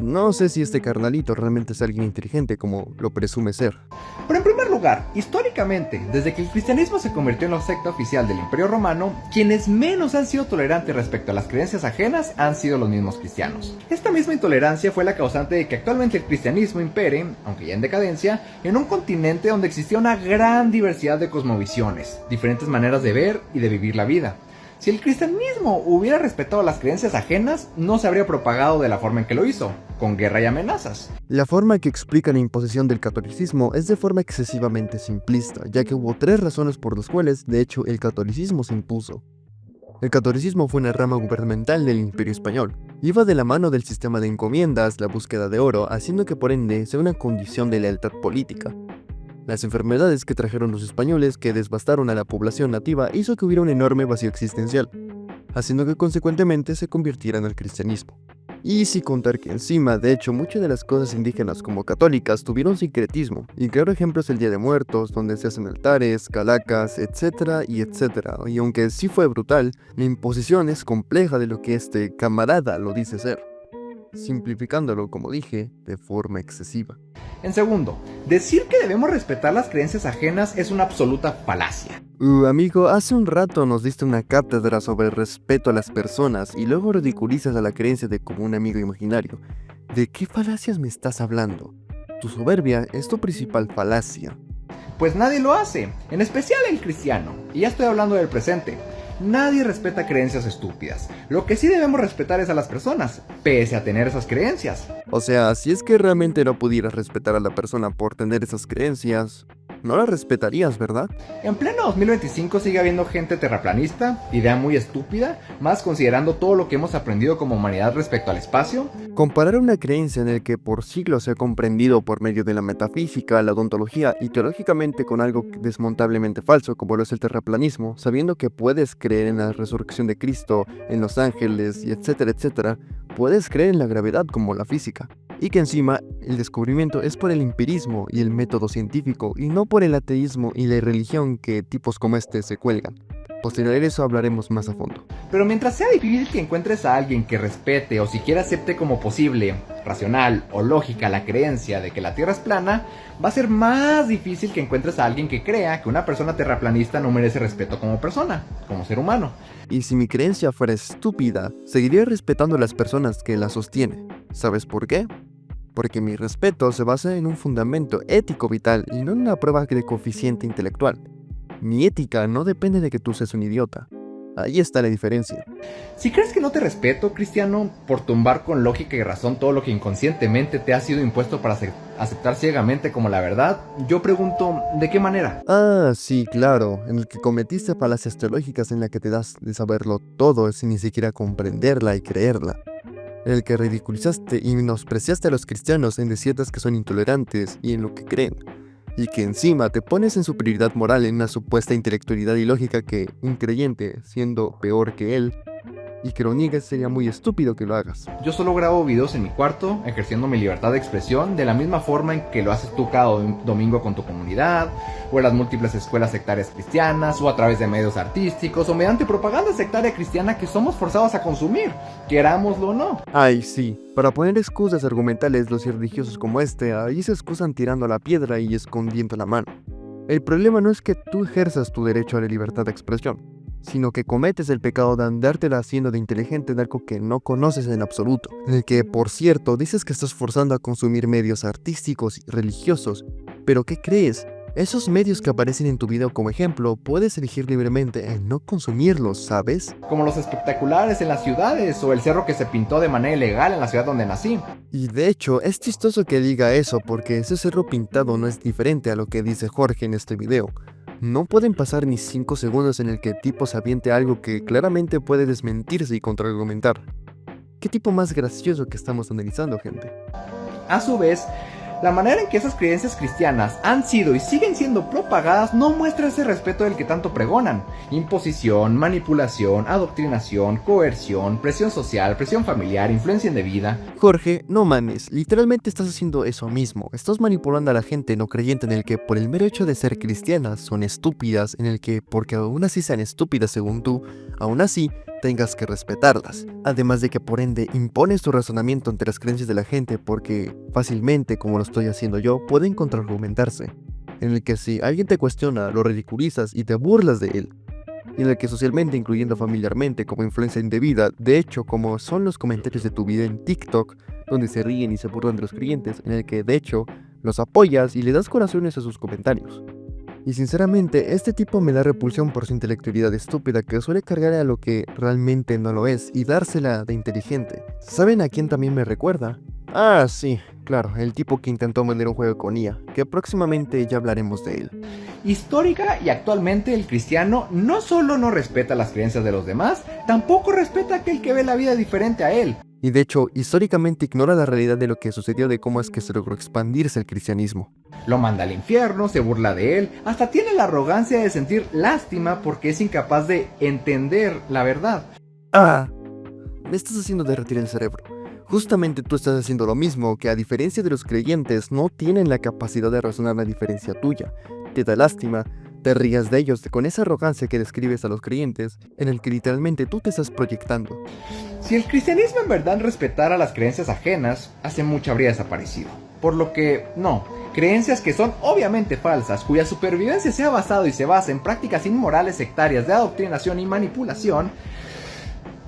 A: No sé si este carnalito realmente es alguien inteligente como lo presume ser.
G: Pero en primer lugar, históricamente, desde que el cristianismo se convirtió en la secta oficial del Imperio Romano, quienes menos han sido tolerantes respecto a las creencias ajenas han sido los mismos cristianos. Esta misma intolerancia fue la causante de que actualmente el cristianismo impere, aunque ya en decadencia, en un continente donde existía una gran diversidad de cosmovisiones, diferentes maneras de ver y de vivir la vida. Si el cristianismo hubiera respetado las creencias ajenas, no se habría propagado de la forma en que lo hizo, con guerra y amenazas.
A: La forma que explica la imposición del catolicismo es de forma excesivamente simplista, ya que hubo 3 razones por las cuales, de hecho, el catolicismo se impuso. El catolicismo fue una rama gubernamental del Imperio Español. Iba de la mano del sistema de encomiendas, la búsqueda de oro, haciendo que por ende sea una condición de lealtad política. Las enfermedades que trajeron los españoles que devastaron a la población nativa hizo que hubiera un enorme vacío existencial, haciendo que consecuentemente se convirtieran al cristianismo. Y sin contar que encima, de hecho, muchas de las cosas indígenas como católicas tuvieron sincretismo, y claro ejemplo es el Día de Muertos, donde se hacen altares, calacas, etcétera y etcétera, y aunque sí fue brutal, la imposición es compleja de lo que este camarada lo dice ser, simplificándolo, como dije, de forma excesiva.
G: En segundo, decir que debemos respetar las creencias ajenas es una absoluta falacia.
A: Amigo, hace un rato nos diste una cátedra sobre el respeto a las personas y luego ridiculizas a la creencia de como un amigo imaginario. ¿De qué falacias me estás hablando? Tu soberbia es tu principal falacia.
G: Pues nadie lo hace, en especial el cristiano, y ya estoy hablando del presente. Nadie respeta creencias estúpidas. Lo que sí debemos respetar es a las personas, pese a tener esas creencias.
A: O sea, si es que realmente no pudieras respetar a la persona por tener esas creencias, no la respetarías, ¿verdad?
G: En pleno 2025 sigue habiendo gente terraplanista, idea muy estúpida, más considerando todo lo que hemos aprendido como humanidad respecto al espacio.
A: Comparar una creencia en la que por siglos se ha comprendido por medio de la metafísica, la odontología y teológicamente con algo desmontablemente falso como lo es el terraplanismo, sabiendo que puedes creer en la resurrección de Cristo, en los ángeles y etcétera, puedes creer en la gravedad como la física. Y que encima el descubrimiento es por el empirismo y el método científico y no por el ateísmo y la irreligión que tipos como este se cuelgan. Posterior a eso hablaremos más a fondo.
G: Pero mientras sea difícil que encuentres a alguien que respete o siquiera acepte como posible, racional o lógica la creencia de que la Tierra es plana, va a ser más difícil que encuentres a alguien que crea que una persona terraplanista no merece respeto como persona, como ser humano.
A: Y si mi creencia fuera estúpida, seguiría respetando a las personas que la sostienen. ¿Sabes por qué? Porque mi respeto se basa en un fundamento ético vital y no en una prueba de coeficiente intelectual. Mi ética no depende de que tú seas un idiota. Ahí está la diferencia.
G: Si crees que no te respeto, cristiano, por tumbar con lógica y razón todo lo que inconscientemente te ha sido impuesto para aceptar ciegamente como la verdad, yo pregunto, ¿de qué manera?
A: Sí, claro, en el que cometiste falacias teológicas en la que te das de saberlo todo sin ni siquiera comprenderla y creerla. En el que ridiculizaste y menospreciaste a los cristianos en decirles que son intolerantes y en lo que creen. Y que encima te pones en superioridad moral en una supuesta intelectualidad y lógica que un creyente, siendo peor que él, y que lo niegues sería muy estúpido que lo hagas.
G: Yo solo grabo videos en mi cuarto, ejerciendo mi libertad de expresión de la misma forma en que lo haces tú cada domingo con tu comunidad, o en las múltiples escuelas sectarias cristianas, o a través de medios artísticos, o mediante propaganda sectaria cristiana que somos forzados a consumir, querámoslo o no.
A: Ay, sí, para poner excusas argumentales los religiosos como este, ahí se excusan tirando la piedra y escondiendo la mano. El problema no es que tú ejerzas tu derecho a la libertad de expresión, sino que cometes el pecado de andártela haciendo de inteligente en algo que no conoces en absoluto, en el que, por cierto, dices que estás forzando a consumir medios artísticos y religiosos, pero ¿qué crees? Esos medios que aparecen en tu video como ejemplo, puedes elegir libremente en no consumirlos, ¿sabes?
G: Como los espectaculares en las ciudades, o el cerro que se pintó de manera ilegal en la ciudad donde nací.
A: Y de hecho, es chistoso que diga eso porque ese cerro pintado no es diferente a lo que dice Jorge en este video. No pueden pasar ni 5 segundos en el que el tipo se aviente algo que claramente puede desmentirse y contraargumentar. ¿Qué tipo más gracioso que estamos analizando, gente?
G: A su vez, La manera en que esas creencias cristianas han sido y siguen siendo propagadas no muestra ese respeto del que tanto pregonan. Imposición, manipulación, adoctrinación, coerción, presión social, presión familiar, influencia indebida.
A: Jorge, no mames, literalmente estás haciendo eso mismo. Estás manipulando a la gente no creyente en el que por el mero hecho de ser cristianas son estúpidas, en el que porque aún así sean estúpidas según tú, aún así tengas que respetarlas. Además de que por ende impones tu razonamiento ante las creencias de la gente porque fácilmente, como lo estoy haciendo yo, pueden contraargumentarse. En el que si alguien te cuestiona, lo ridiculizas y te burlas de él. Y en el que socialmente, incluyendo familiarmente, como influencia indebida, de hecho, como son los comentarios de tu video en TikTok, donde se ríen y se burlan de los creyentes, en el que de hecho los apoyas y le das corazones a sus comentarios. Y sinceramente, este tipo me da repulsión por su intelectualidad estúpida que suele cargar a lo que realmente no lo es y dársela de inteligente. ¿Saben a quién también me recuerda? Ah, sí, claro, el tipo que intentó vender un juego con IA, que próximamente ya hablaremos de él.
G: Histórica y actualmente el cristiano no solo no respeta las creencias de los demás, tampoco respeta a aquel que ve la vida diferente a él.
A: Y de hecho, históricamente ignora la realidad de lo que sucedió de cómo es que se logró expandirse el cristianismo.
G: Lo manda al infierno, se burla de él, hasta tiene la arrogancia de sentir lástima porque es incapaz de entender la verdad.
A: ¡Ah! Me estás haciendo derretir el cerebro. Justamente tú estás haciendo lo mismo, que a diferencia de los creyentes no tienen la capacidad de razonar la diferencia tuya. Te da lástima, te rías de ellos con esa arrogancia que describes a los creyentes, en el que literalmente tú te estás proyectando.
G: Si el cristianismo en verdad respetara las creencias ajenas, hace mucho habría desaparecido. Por lo que, no, creencias que son obviamente falsas, cuya supervivencia se ha basado y se basa en prácticas inmorales sectarias de adoctrinación y manipulación,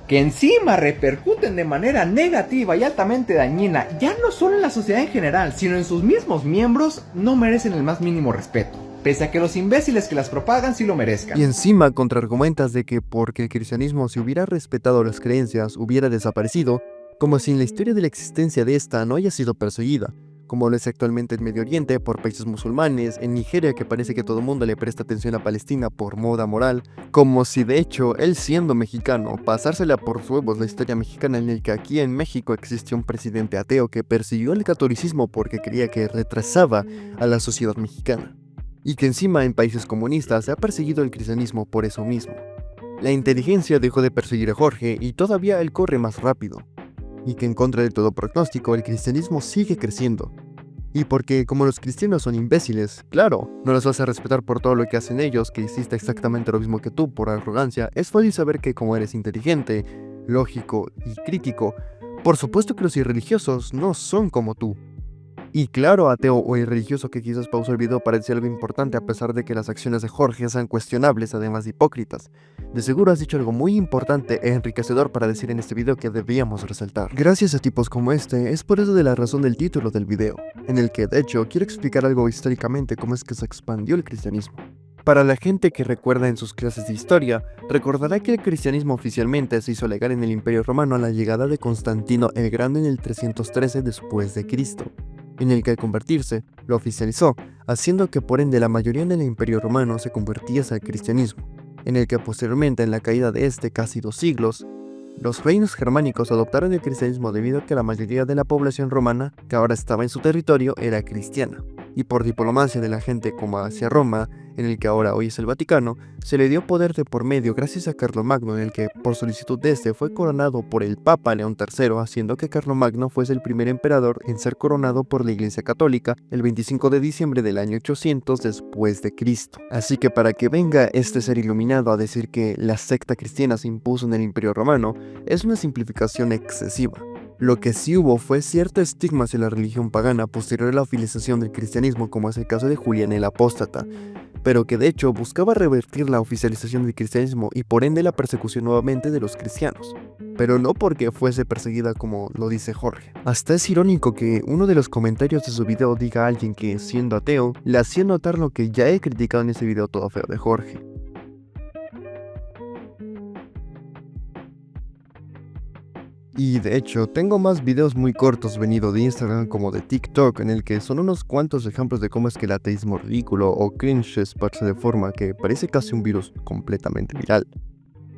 G: que encima repercuten de manera negativa y altamente dañina, ya no solo en la sociedad en general, sino en sus mismos miembros, no merecen el más mínimo respeto, pese a que los imbéciles que las propagan sí lo merezcan.
A: Y encima contraargumentas de que porque el cristianismo, si hubiera respetado las creencias, hubiera desaparecido, como si en la historia de la existencia de esta no haya sido perseguida, como lo es actualmente en Medio Oriente por países musulmanes, en Nigeria que parece que todo el mundo le presta atención a Palestina por moda moral, como si de hecho él siendo mexicano, pasársela por sus huevos la historia mexicana en el que aquí en México existió un presidente ateo que persiguió el catolicismo porque creía que retrasaba a la sociedad mexicana, y que encima en países comunistas se ha perseguido el cristianismo por eso mismo. La inteligencia dejó de perseguir a Jorge y todavía él corre más rápido. Y que en contra de todo pronóstico el cristianismo sigue creciendo. Y porque como los cristianos son imbéciles, claro, no los vas a respetar por todo lo que hacen ellos, que hiciste exactamente lo mismo que tú por arrogancia, es fácil saber que como eres inteligente, lógico y crítico, por supuesto que los irreligiosos no son como tú. Y claro, ateo o irreligioso que quizás pausó el video para decir algo importante a pesar de que las acciones de Jorge sean cuestionables además de hipócritas. De seguro has dicho algo muy importante e enriquecedor para decir en este video que debíamos resaltar. Gracias a tipos como este, es por eso de la razón del título del video, en el que de hecho quiero explicar algo históricamente cómo es que se expandió el cristianismo. Para la gente que recuerda en sus clases de historia, recordará que el cristianismo oficialmente se hizo legal en el Imperio Romano a la llegada de Constantino el Grande en el 313 después de Cristo, en el que al convertirse, lo oficializó, haciendo que por ende la mayoría del Imperio Romano se convirtiese al cristianismo, en el que posteriormente en la caída de este casi 2 siglos, los reinos germánicos adoptaron el cristianismo debido a que la mayoría de la población romana que ahora estaba en su territorio era cristiana, y por diplomacia de la gente como hacia Roma, en el que ahora hoy es el Vaticano, se le dio poder de por medio gracias a Carlomagno, en el que por solicitud de este fue coronado por el Papa León III, haciendo que Carlomagno fuese el primer emperador en ser coronado por la Iglesia Católica el 25 de diciembre del año 800 después de Cristo. Así que para que venga este ser iluminado a decir que la secta cristiana se impuso en el Imperio Romano, es una simplificación excesiva. Lo que sí hubo fue cierto estigma hacia la religión pagana posterior a la oficialización del cristianismo, como es el caso de Julián el Apóstata, pero que de hecho buscaba revertir la oficialización del cristianismo y por ende la persecución nuevamente de los cristianos, pero no porque fuese perseguida como lo dice Jorge. Hasta es irónico que uno de los comentarios de su video diga a alguien que, siendo ateo, le hacía notar lo que ya he criticado en ese video todo feo de Jorge. Y de hecho, tengo más videos muy cortos venido de Instagram como de TikTok, en el que son unos cuantos ejemplos de cómo es que el ateísmo ridículo o cringe se esparce de forma que parece casi un virus completamente viral.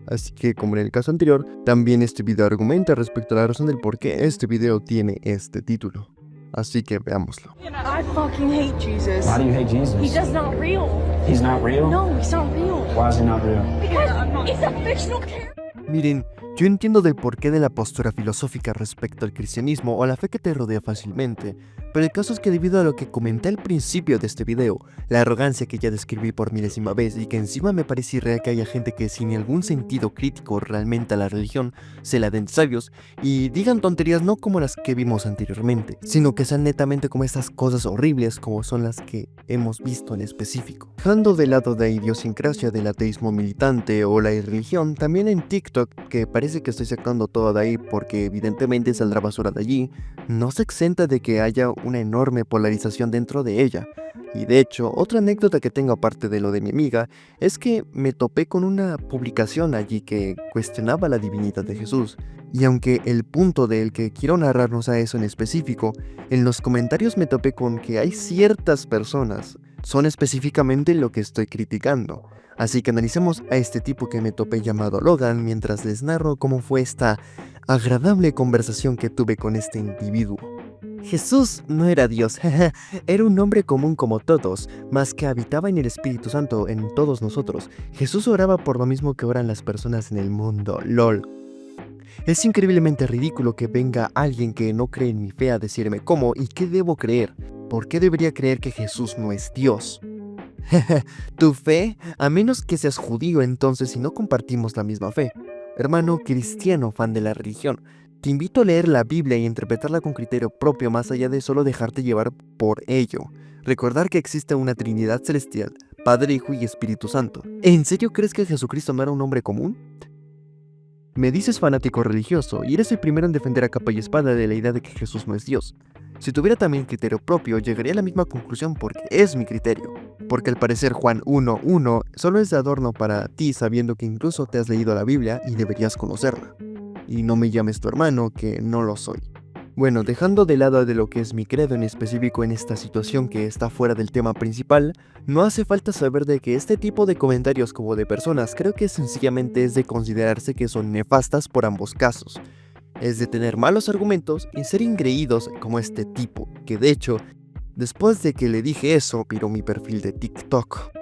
A: Así que, como en el caso anterior, también este video argumenta respecto a la razón del por qué este video tiene este título. así que veámoslo.
H: I fucking hate Jesus.
I: Why do you hate Jesus?
H: He's not real.
I: He's not real?
H: No, he's not real.
I: Why is he not real?
H: Because it's a fictional character.
A: Miren, yo entiendo del porqué de la postura filosófica respecto al cristianismo o a la fe que te rodea fácilmente, pero el caso es que debido a lo que comenté al principio de este video, la arrogancia que ya describí por milésima vez y que encima me parece irreal que haya gente que sin algún sentido crítico realmente a la religión se la den sabios y digan tonterías no como las que vimos anteriormente, sino que sean netamente como estas cosas horribles como son las que hemos visto en específico. Dejando de lado la idiosincrasia del ateísmo militante o la irreligión, también en TikTok, que parece que estoy sacando todo de ahí porque evidentemente saldrá basura de allí, no se exenta de que haya una enorme polarización dentro de ella. Y de hecho, otra anécdota que tengo aparte de lo de mi amiga es que me topé con una publicación allí que cuestionaba la divinidad de Jesús. Y aunque el punto del que quiero narrarnos a eso en específico, en los comentarios me topé con que hay ciertas personas, son específicamente lo que estoy criticando. Así que analicemos a este tipo que me topé llamado Logan mientras les narro cómo fue esta agradable conversación que tuve con este individuo. Jesús no era Dios, era un hombre común como todos, más que habitaba en el Espíritu Santo en todos nosotros. Jesús oraba por lo mismo que oran las personas en el mundo, lol. Es increíblemente ridículo que venga alguien que no cree en mi fe a decirme cómo y qué debo creer. ¿Por qué debería creer que Jesús no es Dios? ¿Tu fe? A menos que seas judío entonces y no compartimos la misma fe. Hermano cristiano fan de la religión, te invito a leer la Biblia y interpretarla con criterio propio más allá de solo dejarte llevar por ello. Recordar que existe una Trinidad celestial, Padre, Hijo y Espíritu Santo. ¿En serio crees que Jesucristo no era un hombre común? Me dices fanático religioso y eres el primero en defender a capa y espada de la idea de que Jesús no es Dios. Si tuviera también criterio propio, llegaría a la misma conclusión porque es mi criterio. Porque al parecer Juan 1:1 solo es de adorno para ti sabiendo que incluso te has leído la Biblia y deberías conocerla. Y no me llames tu hermano, que no lo soy. Bueno, dejando de lado de lo que es mi credo en específico en esta situación que está fuera del tema principal, no hace falta saber de que este tipo de comentarios como de personas creo que sencillamente es de considerarse que son nefastas por ambos casos. Es de tener malos argumentos y ser ingreídos como este tipo, que de hecho, después de que le dije eso, piró mi perfil de TikTok.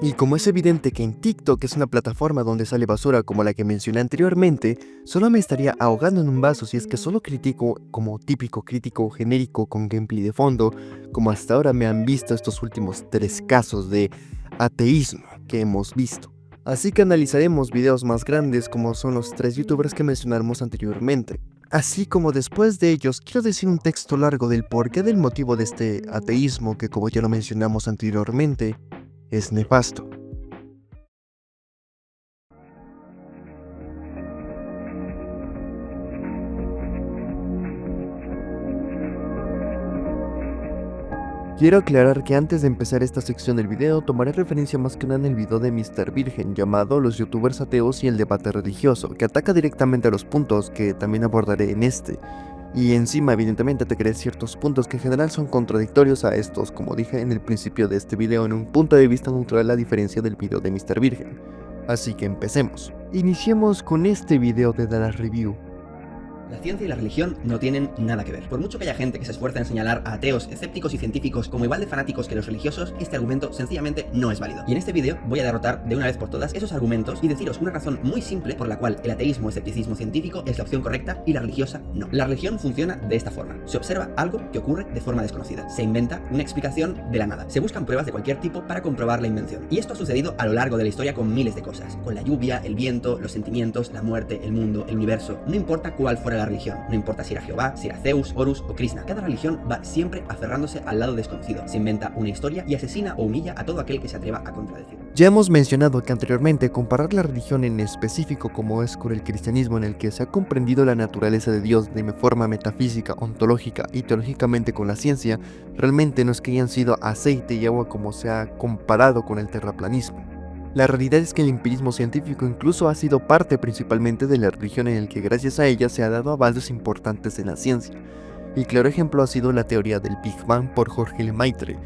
A: Y como es evidente que en TikTok es una plataforma donde sale basura como la que mencioné anteriormente, solo me estaría ahogando en un vaso si es que solo critico como típico crítico genérico con gameplay de fondo, como hasta ahora me han visto estos últimos 3 casos de ateísmo que hemos visto. Así que analizaremos videos más grandes como son los 3 youtubers que mencionamos anteriormente. Así como después de ellos quiero decir un texto largo del porqué del motivo de este ateísmo que, como ya lo mencionamos anteriormente, es nefasto. Quiero aclarar que antes de empezar esta sección del video tomaré referencia más que nada en el video de Mr. Virgen llamado Los youtubers ateos y el debate religioso, que ataca directamente a los puntos que también abordaré en este. Y encima evidentemente te creé ciertos puntos que en general son contradictorios a estos, como dije en el principio de este video, en un punto de vista neutral a diferencia del video de Mr. Virgen. Así que empecemos. Iniciemos con este video de The Review.
J: La ciencia y la religión no tienen nada que ver. Por mucho que haya gente que se esfuerza en señalar a ateos, escépticos y científicos como igual de fanáticos que los religiosos, este argumento sencillamente no es válido. Y en este vídeo voy a derrotar de una vez por todas esos argumentos y deciros una razón muy simple por la cual el ateísmo o escepticismo científico es la opción correcta y la religiosa no. La religión funciona de esta forma. Se observa algo que ocurre de forma desconocida. Se inventa una explicación de la nada. Se buscan pruebas de cualquier tipo para comprobar la invención. Y esto ha sucedido a lo largo de la historia con miles de cosas. Con la lluvia, el viento, los sentimientos, la muerte, el mundo, el universo. No importa cuál fuera la religión, no importa si era Jehová, si era Zeus, Horus o Krishna. Cada religión va siempre aferrándose al lado desconocido. Se inventa una historia y asesina o humilla a todo aquel que se atreva a contradecir.
A: Ya hemos mencionado que anteriormente comparar la religión en específico como es con el cristianismo, en el que se ha comprendido la naturaleza de Dios de forma metafísica, ontológica y teológicamente con la ciencia, realmente no es que hayan sido aceite y agua como se ha comparado con el terraplanismo. La realidad es que el empirismo científico incluso ha sido parte principalmente de la religión en el que gracias a ella se ha dado avances importantes en la ciencia. Y claro ejemplo ha sido la teoría del Big Bang por Jorge Lemaitre,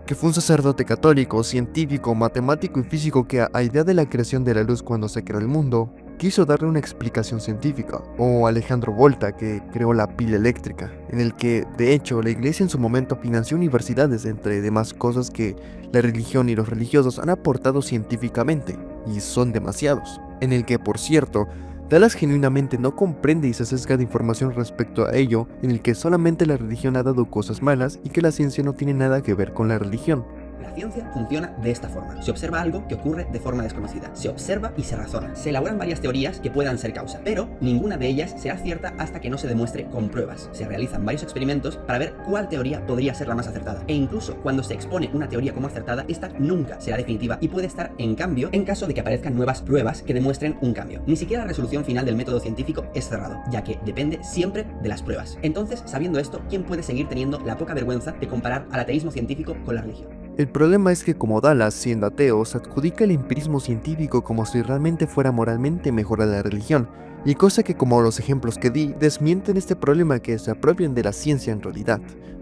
A: que fue un sacerdote católico, científico, matemático y físico que a idea de la creación de la luz cuando se creó el mundo, quiso darle una explicación científica, o Alejandro Volta, que creó la pila eléctrica, en el que, de hecho, la iglesia en su momento financió universidades, entre demás cosas que la religión y los religiosos han aportado científicamente, y son demasiados, en el que, por cierto, Dallas genuinamente no comprende y se sesga de información respecto a ello, en el que solamente la religión ha dado cosas malas y que la ciencia no tiene nada que ver con la religión.
J: La ciencia funciona de esta forma. Se observa algo que ocurre de forma desconocida. Se observa y se razona. Se elaboran varias teorías que puedan ser causa, pero ninguna de ellas será cierta hasta que no se demuestre con pruebas. Se realizan varios experimentos para ver cuál teoría podría ser la más acertada. E incluso cuando se expone una teoría como acertada, esta nunca será definitiva y puede estar en cambio en caso de que aparezcan nuevas pruebas que demuestren un cambio. Ni siquiera la resolución final del método científico es cerrado, ya que depende siempre de las pruebas. Entonces, sabiendo esto, ¿quién puede seguir teniendo la poca vergüenza de comparar al ateísmo científico con la religión?
A: El problema es que como Dallas, siendo ateo, se adjudica el empirismo científico como si realmente fuera moralmente mejor a la religión, y cosa que, como los ejemplos que di, desmienten este problema que se apropien de la ciencia en realidad.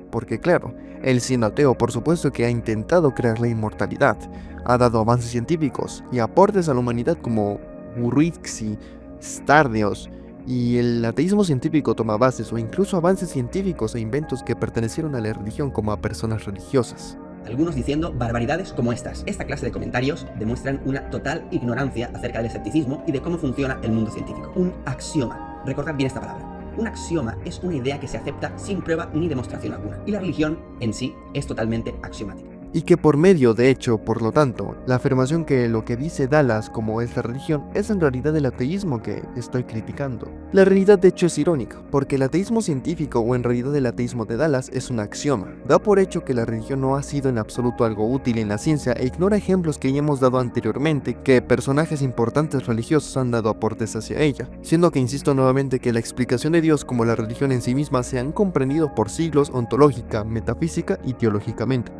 A: Porque claro, él siendo ateo por supuesto que ha intentado crear la inmortalidad, ha dado avances científicos y aportes a la humanidad como Urwixi, Stardeos, y el ateísmo científico toma bases o incluso avances científicos e inventos que pertenecieron a la religión como a personas religiosas.
J: Algunos diciendo barbaridades como estas. Esta clase de comentarios demuestran una total ignorancia acerca del escepticismo y de cómo funciona el mundo científico. Un axioma. Recordad bien esta palabra. Un axioma es una idea que se acepta sin prueba ni demostración alguna. Y la religión en sí es totalmente axiomática.
A: Y que por medio, de hecho, por lo tanto, la afirmación que lo que dice Dallas como es la religión es en realidad el ateísmo que estoy criticando. La realidad de hecho es irónica, porque el ateísmo científico o en realidad el ateísmo de Dallas es un axioma. Da por hecho que la religión no ha sido en absoluto algo útil en la ciencia e ignora ejemplos que ya hemos dado anteriormente que personajes importantes religiosos han dado aportes hacia ella, siendo que insisto nuevamente que la explicación de Dios como la religión en sí misma se han comprendido por siglos ontológica, metafísica y teológicamente.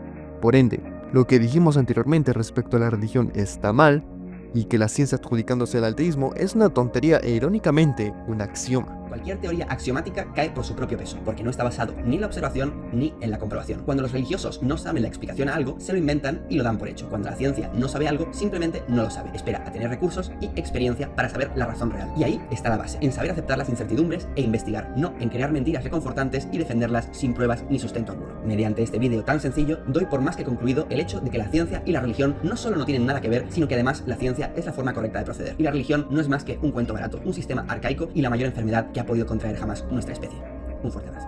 A: Por ende, lo que dijimos anteriormente respecto a la religión está mal, y que la ciencia adjudicándose al ateísmo es una tontería e irónicamente un axioma.
J: Cualquier teoría axiomática cae por su propio peso, porque no está basado ni en la observación ni en la comprobación. Cuando los religiosos no saben la explicación a algo, se lo inventan y lo dan por hecho. Cuando la ciencia no sabe algo, simplemente no lo sabe. Espera a tener recursos y experiencia para saber la razón real. Y ahí está la base, en saber aceptar las incertidumbres e investigar, no en crear mentiras reconfortantes y defenderlas sin pruebas ni sustento alguno. Mediante este vídeo tan sencillo, doy por más que concluido el hecho de que la ciencia y la religión no solo no tienen nada que ver, sino que además la ciencia es la forma correcta de proceder. Y la religión no es más que un cuento barato, un sistema arcaico y la mayor enfermedad que ha podido contraer jamás nuestra especie. Un fuerte abrazo.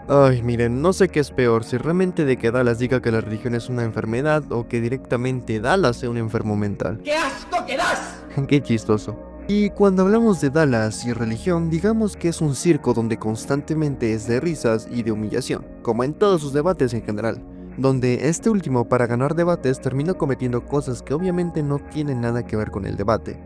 A: Ay, miren, no sé qué es peor, si realmente de que Dallas diga que la religión es una enfermedad o que directamente Dallas sea un enfermo mental.
J: ¡Qué asco que das!
A: Qué chistoso. Y cuando hablamos de Dallas y religión, digamos que es un circo donde constantemente es de risas y de humillación, como en todos sus debates en general, donde este último para ganar debates termina cometiendo cosas que obviamente no tienen nada que ver con el debate.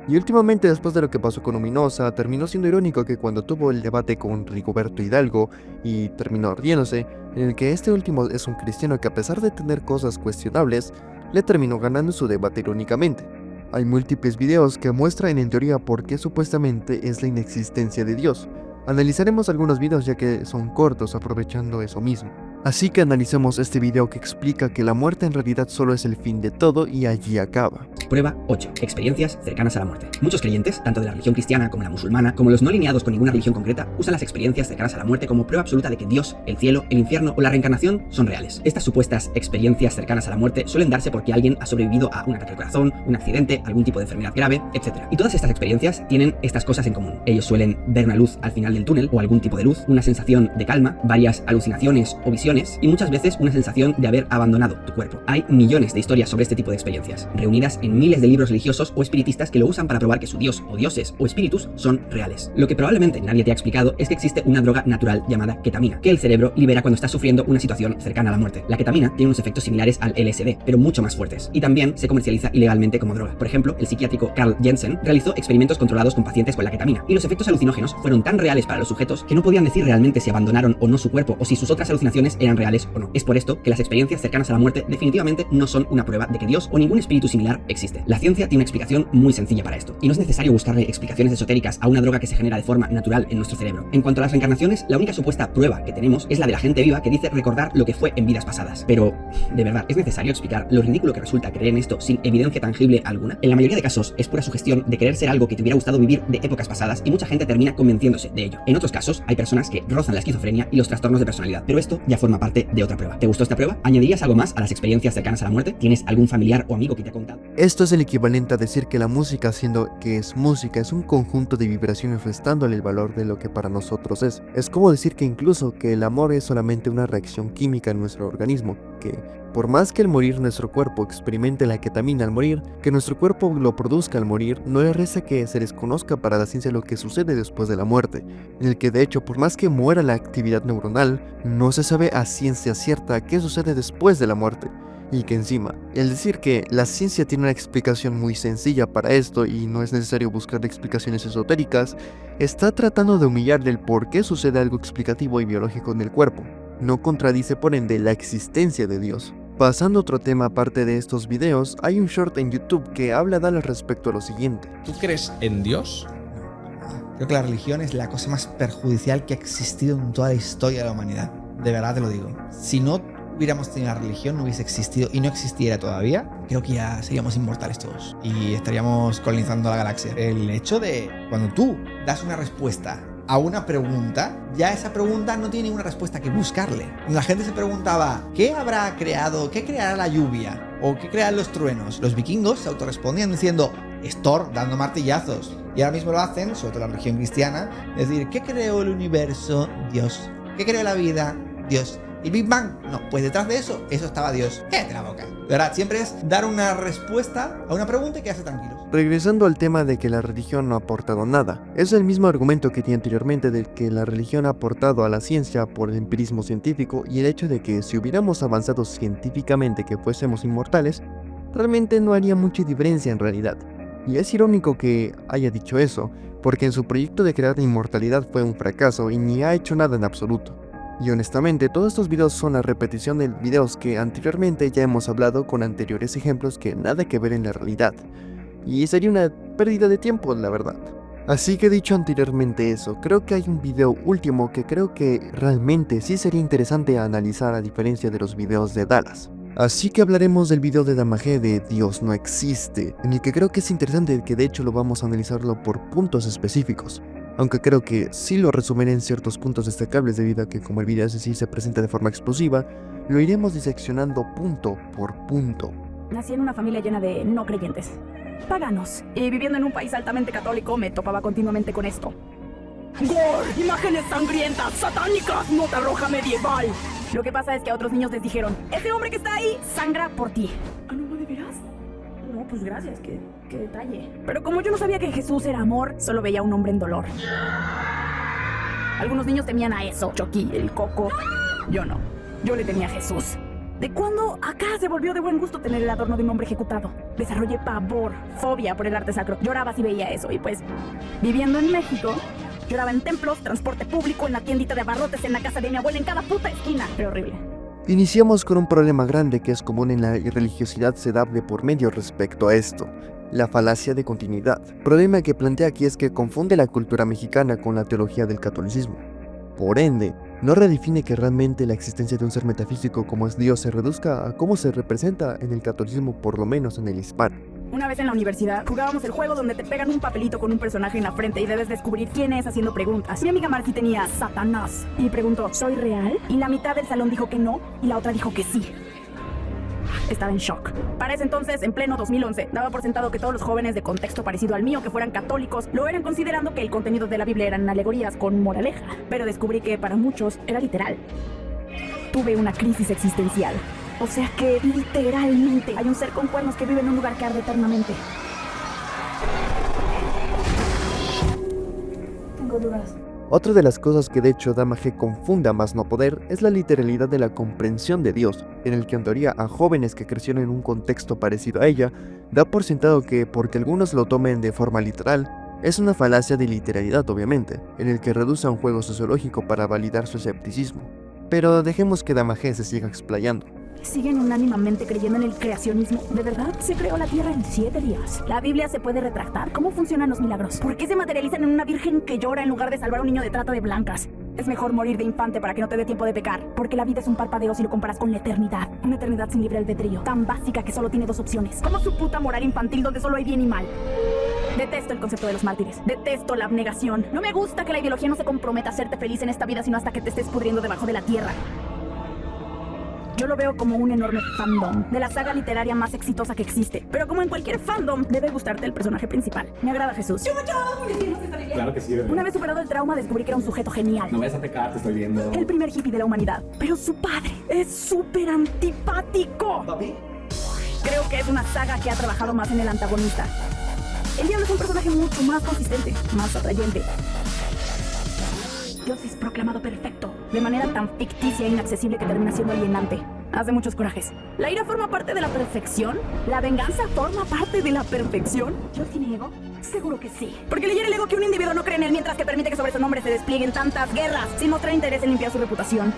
A: Y últimamente, después de lo que pasó con Ominosa, terminó siendo irónico que cuando tuvo el debate con Rigoberto Hidalgo y terminó riéndose, en el que este último es un cristiano que a pesar de tener cosas cuestionables, le terminó ganando su debate irónicamente. Hay múltiples videos que muestran en teoría por qué supuestamente es la inexistencia de Dios. Analizaremos algunos videos ya que son cortos aprovechando eso mismo. Así que analicemos este video que explica que la muerte en realidad solo es el fin de todo y allí acaba.
J: Prueba 8. Experiencias cercanas a la muerte. Muchos creyentes, tanto de la religión cristiana como la musulmana, como los no alineados con ninguna religión concreta, usan las experiencias cercanas a la muerte como prueba absoluta de que Dios, el cielo, el infierno o la reencarnación son reales. Estas supuestas experiencias cercanas a la muerte suelen darse porque alguien ha sobrevivido a un ataque al corazón, un accidente, algún tipo de enfermedad grave, etc. Y todas estas experiencias tienen estas cosas en común. Ellos suelen ver una luz al final del túnel o algún tipo de luz, una sensación de calma, varias alucinaciones o visiones y muchas veces una sensación de haber abandonado tu cuerpo. Hay millones de historias sobre este tipo de experiencias, reunidas en miles de libros religiosos o espiritistas que lo usan para probar que su dios o dioses o espíritus son reales. Lo que probablemente nadie te ha explicado es que existe una droga natural llamada ketamina, que el cerebro libera cuando está sufriendo una situación cercana a la muerte. La ketamina tiene unos efectos similares al LSD, pero mucho más fuertes, y también se comercializa ilegalmente como droga. Por ejemplo, el psiquiátrico Carl Jensen realizó experimentos controlados con pacientes con la ketamina, y los efectos alucinógenos fueron tan reales para los sujetos que no podían decir realmente si abandonaron o no su cuerpo o si sus otras alucinaciones eran reales o no. Es por esto que las experiencias cercanas a la muerte definitivamente no son una prueba de que Dios o ningún espíritu similar existe. La ciencia tiene una explicación muy sencilla para esto, y no es necesario buscarle explicaciones esotéricas a una droga que se genera de forma natural en nuestro cerebro. En cuanto a las reencarnaciones, la única supuesta prueba que tenemos es la de la gente viva que dice recordar lo que fue en vidas pasadas. Pero, ¿de verdad es necesario explicar lo ridículo que resulta creer en esto sin evidencia tangible alguna? En la mayoría de casos es pura sugestión de querer ser algo que te hubiera gustado vivir de épocas pasadas y mucha gente termina convenciéndose de ello. En otros casos, hay personas que rozan la esquizofrenia y los trastornos de personalidad, pero esto ya forma parte de otra prueba. ¿Te gustó esta prueba? ¿Añadirías algo más a las experiencias cercanas a la muerte? ¿Tienes algún familiar o amigo que te ha contado?
A: Esto es el equivalente a decir que la música, siendo que es música, es un conjunto de vibraciones restándole el valor de lo que para nosotros es. Es como decir que incluso que el amor es solamente una reacción química en nuestro organismo, que por más que al morir nuestro cuerpo experimente la ketamina al morir, que nuestro cuerpo lo produzca al morir, no es reza que se desconozca para la ciencia lo que sucede después de la muerte, en el que de hecho por más que muera la actividad neuronal, no se sabe a ciencia cierta qué sucede después de la muerte. Y que encima, el decir que la ciencia tiene una explicación muy sencilla para esto y no es necesario buscar explicaciones esotéricas, está tratando de humillarle el por qué sucede algo explicativo y biológico en el cuerpo. No contradice por ende la existencia de Dios. Pasando a otro tema aparte de estos videos, hay un short en YouTube que habla al respecto a lo siguiente.
I: ¿Tú crees en Dios?
K: No. Creo que la religión es la cosa más perjudicial que ha existido en toda la historia de la humanidad. De verdad te lo digo. Si no hubiéramos tenido la religión, no hubiese existido y no existiera todavía, creo que ya seríamos inmortales todos y estaríamos colonizando la galaxia. El hecho de cuando tú das una respuesta a una pregunta, ya esa pregunta no tiene una respuesta que buscarle. La gente se preguntaba, ¿qué habrá creado? ¿Qué creará la lluvia? ¿O qué crearán los truenos? Los vikingos se autorrespondían diciendo, es Thor dando martillazos. Y ahora mismo lo hacen, sobre todo la religión cristiana, es decir, ¿qué creó el universo? Dios. ¿Qué creó la vida? Dios. ¿El Big Bang? No, pues detrás de eso estaba Dios. Cállate la boca. De verdad, siempre es dar una respuesta a una pregunta y quedarse tranquilos.
A: Regresando al tema de que la religión no ha aportado nada, es el mismo argumento que di anteriormente de que la religión ha aportado a la ciencia por el empirismo científico y el hecho de que si hubiéramos avanzado científicamente que fuésemos inmortales, realmente no haría mucha diferencia en realidad. Y es irónico que haya dicho eso, porque en su proyecto de crear la inmortalidad fue un fracaso y ni ha hecho nada en absoluto. Y honestamente, todos estos videos son la repetición de videos que anteriormente ya hemos hablado con anteriores ejemplos que nada que ver en la realidad. Y sería una pérdida de tiempo, la verdad. Así que dicho anteriormente eso, creo que hay un video último que creo que realmente sí sería interesante analizar a diferencia de los videos de Dallas. Así que hablaremos del video de Damage de Dios no existe, en el que creo que es interesante que de hecho lo vamos a analizarlo por puntos específicos. Aunque creo que sí lo resumiré en ciertos puntos destacables debido a que como el video sí se presenta de forma explosiva, lo iremos diseccionando punto por punto.
L: Nací en una familia llena de no creyentes, paganos, y viviendo en un país altamente católico me topaba continuamente con esto. ¡Gore! ¡Imágenes sangrientas, satánicas, nota roja medieval! Lo que pasa es que a otros niños les dijeron, ese hombre que está ahí sangra por ti. ¿Ah, no, de veras? No, pues gracias, qué detalle. Pero como yo no sabía que Jesús era amor, solo veía a un hombre en dolor. Algunos niños temían a eso, Chucky, el Coco. Yo no, yo le temía a Jesús. ¿De cuándo acá se volvió de buen gusto tener el adorno de un hombre ejecutado? Desarrollé pavor, fobia por el arte sacro. Lloraba si veía eso y pues, viviendo en México, lloraba en templos, transporte público, en la tiendita de abarrotes, en la casa de mi abuela, en cada puta esquina. Era horrible.
A: Iniciamos con un problema grande que es común en la religiosidad se da de por medio respecto a esto, la falacia de continuidad. El problema que plantea aquí es que confunde la cultura mexicana con la teología del catolicismo. Por ende, no redefine que realmente la existencia de un ser metafísico como es Dios se reduzca a cómo se representa en el catolicismo, por lo menos en el hispano.
L: Una vez en la universidad jugábamos el juego donde te pegan un papelito con un personaje en la frente y debes descubrir quién es haciendo preguntas. Mi amiga Marcy tenía Satanás y preguntó, ¿soy real? Y la mitad del salón dijo que no y la otra dijo que sí. Estaba en shock. Para ese entonces, en pleno 2011, daba por sentado que todos los jóvenes de contexto parecido al mío que fueran católicos lo eran considerando que el contenido de la Biblia eran alegorías con moraleja. Pero descubrí que para muchos era literal. Tuve una crisis existencial. O sea que literalmente hay un ser con cuernos que vive en un lugar que arde eternamente. Tengo dudas.
A: Otra de las cosas que de hecho Damage confunde a más no poder es la literalidad de la comprensión de Dios, en el que en teoría a jóvenes que crecieron en un contexto parecido a ella, da por sentado que porque algunos lo tomen de forma literal, es una falacia de literalidad obviamente, en el que reduce a un juego sociológico para validar su escepticismo. Pero dejemos que Damaje se siga explayando.
L: Siguen unánimemente creyendo en el creacionismo. ¿De verdad? Se creó la Tierra en 7 días. ¿La Biblia se puede retractar? ¿Cómo funcionan los milagros? ¿Por qué se materializan en una virgen que llora en lugar de salvar a un niño de trata de blancas? Es mejor morir de infante para que no te dé tiempo de pecar, porque la vida es un parpadeo si lo comparas con la eternidad. Una eternidad sin libre albedrío, tan básica que solo tiene 2 opciones. Como su puta moral infantil donde solo hay bien y mal. Detesto el concepto de los mártires. Detesto la abnegación. No me gusta que la ideología no se comprometa a hacerte feliz en esta vida, sino hasta que te estés pudriendo debajo de la tierra. Yo lo veo como un enorme fandom de la saga literaria más exitosa que existe. Pero como en cualquier fandom, debe gustarte el personaje principal. Me agrada Jesús.
I: Claro que sí, bebé.
L: Una vez superado el trauma, descubrí que era un sujeto genial.
I: No vayas a pecar, te estoy viendo.
L: El primer hippie de la humanidad. Pero su padre es súper antipático.
I: ¿Papi?
L: Creo que es una saga que ha trabajado más en el antagonista. El diablo es un personaje mucho más consistente, más atrayente. Dios es proclamado perfecto, de manera tan ficticia e inaccesible que termina siendo alienante. Hace muchos corajes. ¿La ira forma parte de la perfección? ¿La venganza forma parte de la perfección? ¿Dios tiene ego? Seguro que sí. Porque le hiere el ego que un individuo no cree en él mientras que permite que sobre su nombre se desplieguen tantas guerras sin mostrar interés en limpiar su reputación.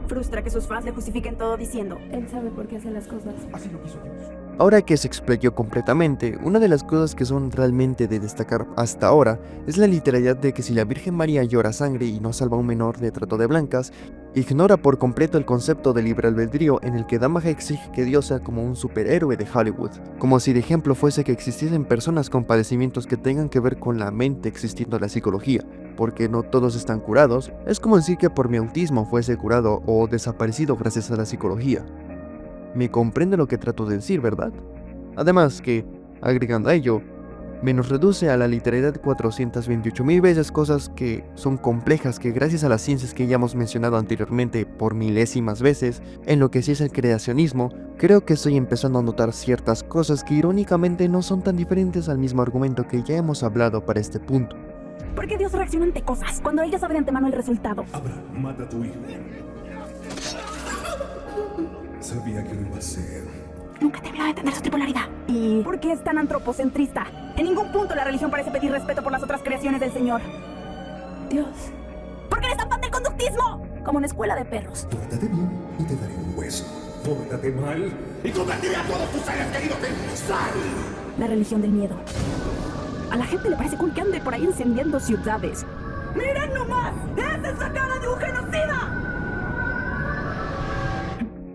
L: Frustra que sus fans le justifiquen todo diciendo: él sabe por qué hace las cosas.
I: Así lo quiso Dios.
A: Ahora que se explayó completamente, una de las cosas que son realmente de destacar hasta ahora es la literalidad de que si la Virgen María llora sangre y no salva a un menor de trata de blancas, ignora por completo el concepto de libre albedrío en el que Damaje exige que Dios sea como un superhéroe de Hollywood, como si de ejemplo fuese que existiesen personas con padecimientos que tengan que ver con la mente existiendo la psicología, porque no todos están curados. Es como decir que por mi autismo fuese curado o desaparecido gracias a la psicología. Me comprende lo que trato de decir, ¿verdad? Además que, agregando a ello, me nos reduce a la literalidad 428.000 veces cosas que son complejas que gracias a las ciencias que ya hemos mencionado anteriormente por milésimas veces, en lo que sí es el creacionismo, creo que estoy empezando a notar ciertas cosas que irónicamente no son tan diferentes al mismo argumento que ya hemos hablado para este punto.
L: ¿Por qué Dios reacciona ante cosas cuando ella sabe de antemano el resultado?
M: Abraham, mata a tu hijo. Sabía que lo iba a hacer.
L: Nunca terminó de entender su tripolaridad. ¿Y por qué es tan antropocentrista? En ningún punto la religión parece pedir respeto por las otras creaciones del Señor. Dios. ¿Por qué eres tan fan del conductismo? Como una escuela de perros.
M: Pórtate bien y te daré un hueso. Pórtate mal y convertiré a todos tus seres queridos en sal.
L: La religión del miedo. A la gente le parece cool que ande por ahí incendiando ciudades. ¡Miren nomás! ¡Esa es la cara de un genocida!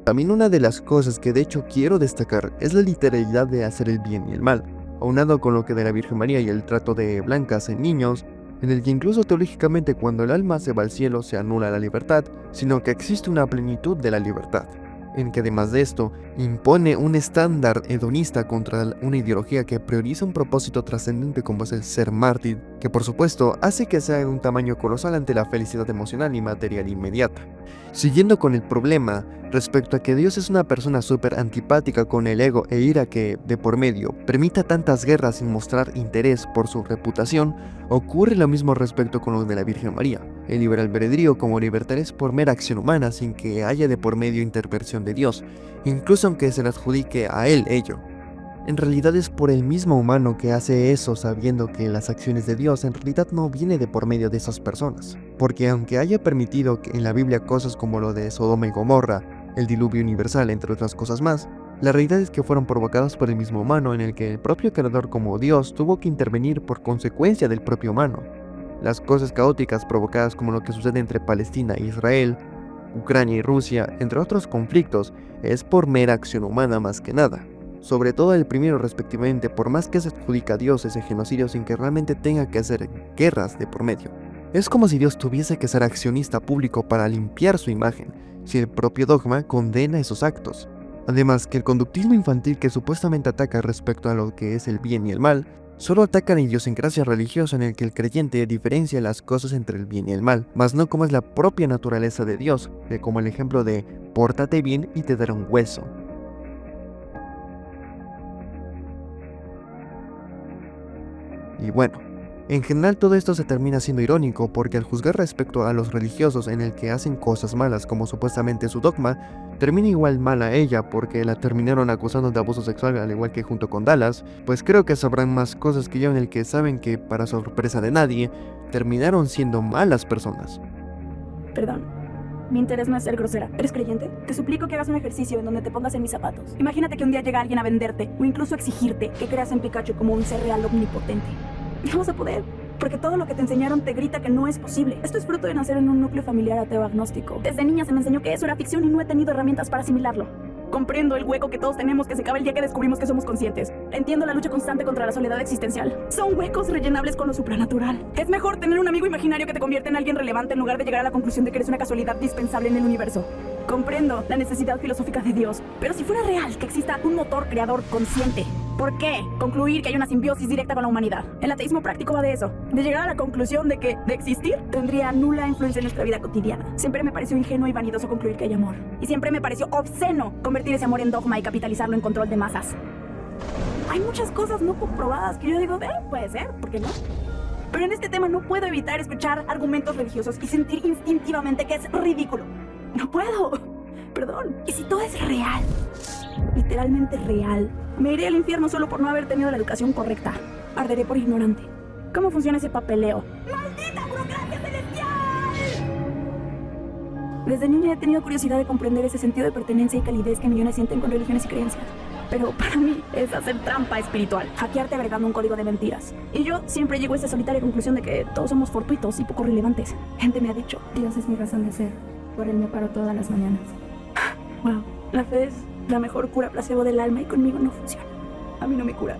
A: También una de las cosas que de hecho quiero destacar es la literalidad de hacer el bien y el mal, aunado con lo que de la Virgen María y el trato de blancas en niños, en el que incluso teológicamente cuando el alma se va al cielo se anula la libertad, sino que existe una plenitud de la libertad, en que además de esto, impone un estándar hedonista contra una ideología que prioriza un propósito trascendente como es el ser mártir, que por supuesto hace que sea de un tamaño colosal ante la felicidad emocional y material inmediata. Siguiendo con el problema, respecto a que Dios es una persona súper antipática con el ego e ira que, de por medio, permita tantas guerras sin mostrar interés por su reputación, ocurre lo mismo respecto con lo de la Virgen María. El libre albedrío como libertad es por mera acción humana sin que haya de por medio intervención de Dios, incluso aunque se le adjudique a él ello. En realidad es por el mismo humano que hace eso sabiendo que las acciones de Dios en realidad no vienen de por medio de esas personas. Porque aunque haya permitido en la Biblia cosas como lo de Sodoma y Gomorra, el diluvio universal entre otras cosas más, la realidad es que fueron provocadas por el mismo humano en el que el propio creador como Dios tuvo que intervenir por consecuencia del propio humano. Las cosas caóticas provocadas como lo que sucede entre Palestina e Israel, Ucrania y Rusia, entre otros conflictos, es por mera acción humana más que nada. Sobre todo el primero respectivamente, por más que se adjudica a Dios ese genocidio sin que realmente tenga que hacer guerras de por medio. Es como si Dios tuviese que ser accionista público para limpiar su imagen, si el propio dogma condena esos actos. Además que el conductismo infantil que supuestamente ataca respecto a lo que es el bien y el mal, solo ataca la idiosincrasia religiosa en el que el creyente diferencia las cosas entre el bien y el mal, mas no como es la propia naturaleza de Dios, como el ejemplo de pórtate bien y te daré un hueso. Y bueno, en general todo esto se termina siendo irónico porque al juzgar respecto a los religiosos en el que hacen cosas malas como supuestamente su dogma, termina igual mal a ella porque la terminaron acusando de abuso sexual al igual que junto con Dallas, pues creo que sabrán más cosas que yo en el que saben que para sorpresa de nadie, terminaron siendo malas personas.
L: Perdón. Mi interés no es ser grosera. ¿Eres creyente? Te suplico que hagas un ejercicio en donde te pongas en mis zapatos. Imagínate que un día llega alguien a venderte o incluso exigirte que creas en Pikachu como un ser real omnipotente. No vas a poder, porque todo lo que te enseñaron te grita que no es posible. Esto es fruto de nacer en un núcleo familiar ateo agnóstico. Desde niña se me enseñó que eso era ficción y no he tenido herramientas para asimilarlo. Comprendo el hueco que todos tenemos que se acaba el día que descubrimos que somos conscientes. Entiendo la lucha constante contra la soledad existencial. Son huecos rellenables con lo supranatural. Es mejor tener un amigo imaginario que te convierte en alguien relevante en lugar de llegar a la conclusión de que eres una casualidad dispensable en el universo. Comprendo la necesidad filosófica de Dios, pero si fuera real que exista un motor creador consciente, ¿por qué concluir que hay una simbiosis directa con la humanidad? El ateísmo práctico va de eso, de llegar a la conclusión de que, de existir, tendría nula influencia en nuestra vida cotidiana. Siempre me pareció ingenuo y vanidoso concluir que hay amor. Y siempre me pareció obsceno convertir ese amor en dogma y capitalizarlo en control de masas. Hay muchas cosas no comprobadas que yo digo, puede ser, ¿por qué no? Pero en este tema no puedo evitar escuchar argumentos religiosos y sentir instintivamente que es ridículo. No puedo. Perdón. ¿Y si todo es real? Literalmente real. Me iré al infierno solo por no haber tenido la educación correcta. Arderé por ignorante. ¿Cómo funciona ese papeleo? ¡Maldita burocracia celestial! Desde niña he tenido curiosidad de comprender ese sentido de pertenencia y calidez que millones sienten con religiones y creencias. Pero para mí es hacer trampa espiritual, hackearte agregando un código de mentiras. Y yo siempre llego a esa solitaria conclusión de que todos somos fortuitos y poco relevantes. Gente me ha dicho, Dios es mi razón de ser. Por él me paro todas las mañanas. Wow, la fe es la mejor cura placebo del alma y conmigo no funciona. A mí no me cura.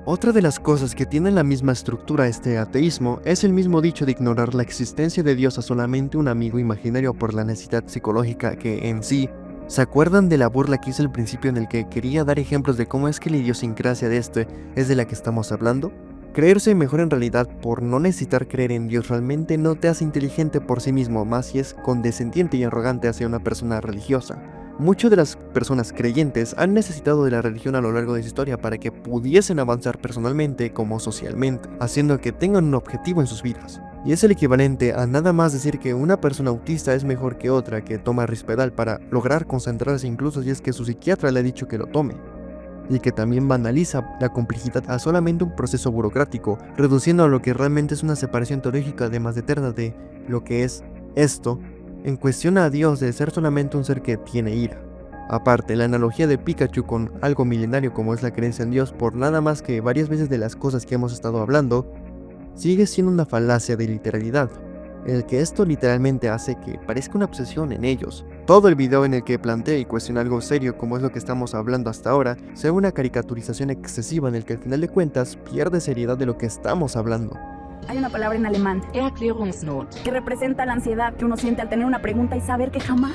A: Otra de las cosas que tienen la misma estructura este ateísmo es el mismo dicho de ignorar la existencia de Dios a solamente un amigo imaginario por la necesidad psicológica que en sí. ¿Se acuerdan de la burla que hice al principio en el que quería dar ejemplos de cómo es que la idiosincrasia de este es de la que estamos hablando? Creerse mejor en realidad por no necesitar creer en Dios realmente no te hace inteligente por sí mismo, más si es condescendiente y arrogante hacia una persona religiosa. Muchas de las personas creyentes han necesitado de la religión a lo largo de su historia para que pudiesen avanzar personalmente como socialmente, haciendo que tengan un objetivo en sus vidas. Y es el equivalente a nada más decir que una persona autista es mejor que otra que toma Risperdal para lograr concentrarse incluso si es que su psiquiatra le ha dicho que lo tome. Y que también banaliza la complejidad a solamente un proceso burocrático, reduciendo a lo que realmente es una separación teológica además de eterna de lo que es esto, en cuestión a Dios de ser solamente un ser que tiene ira. Aparte, la analogía de Pikachu con algo milenario como es la creencia en Dios por nada más que varias veces de las cosas que hemos estado hablando, sigue siendo una falacia de literalidad, el que esto literalmente hace que parezca una obsesión en ellos. Todo el video en el que plantea y cuestiona algo serio como es lo que estamos hablando hasta ahora, sea una caricaturización excesiva en el que al final de cuentas pierde seriedad de lo que estamos hablando.
L: Hay una palabra en alemán, Erklärungsnot, que representa la ansiedad que uno siente al tener una pregunta y saber que jamás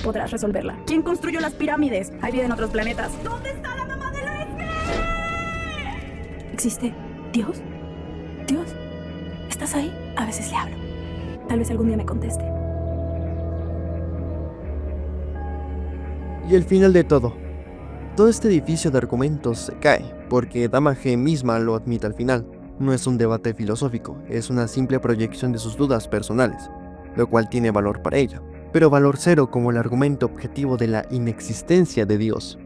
L: podrás resolverla. ¿Quién construyó las pirámides? ¿Hay vida en otros planetas? ¿Dónde está la mamá de Loeste? ¿Existe Dios? ¿Dios? ¿Estás ahí? A veces le hablo. Tal vez algún día me conteste.
A: Y el final de todo. Todo este edificio de argumentos se cae, porque Dama G misma lo admite al final. No es un debate filosófico, es una simple proyección de sus dudas personales, lo cual tiene valor para ella, pero valor cero como el argumento objetivo de la inexistencia de Dios.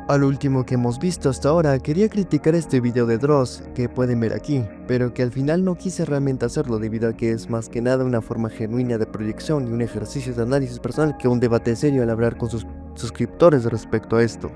A: Al último que hemos visto hasta ahora, quería criticar este video de Dross que pueden ver aquí, pero que al final no quise realmente hacerlo debido a que es más que nada una forma genuina de proyección y un ejercicio de análisis personal que un debate serio al hablar con sus suscriptores respecto a esto.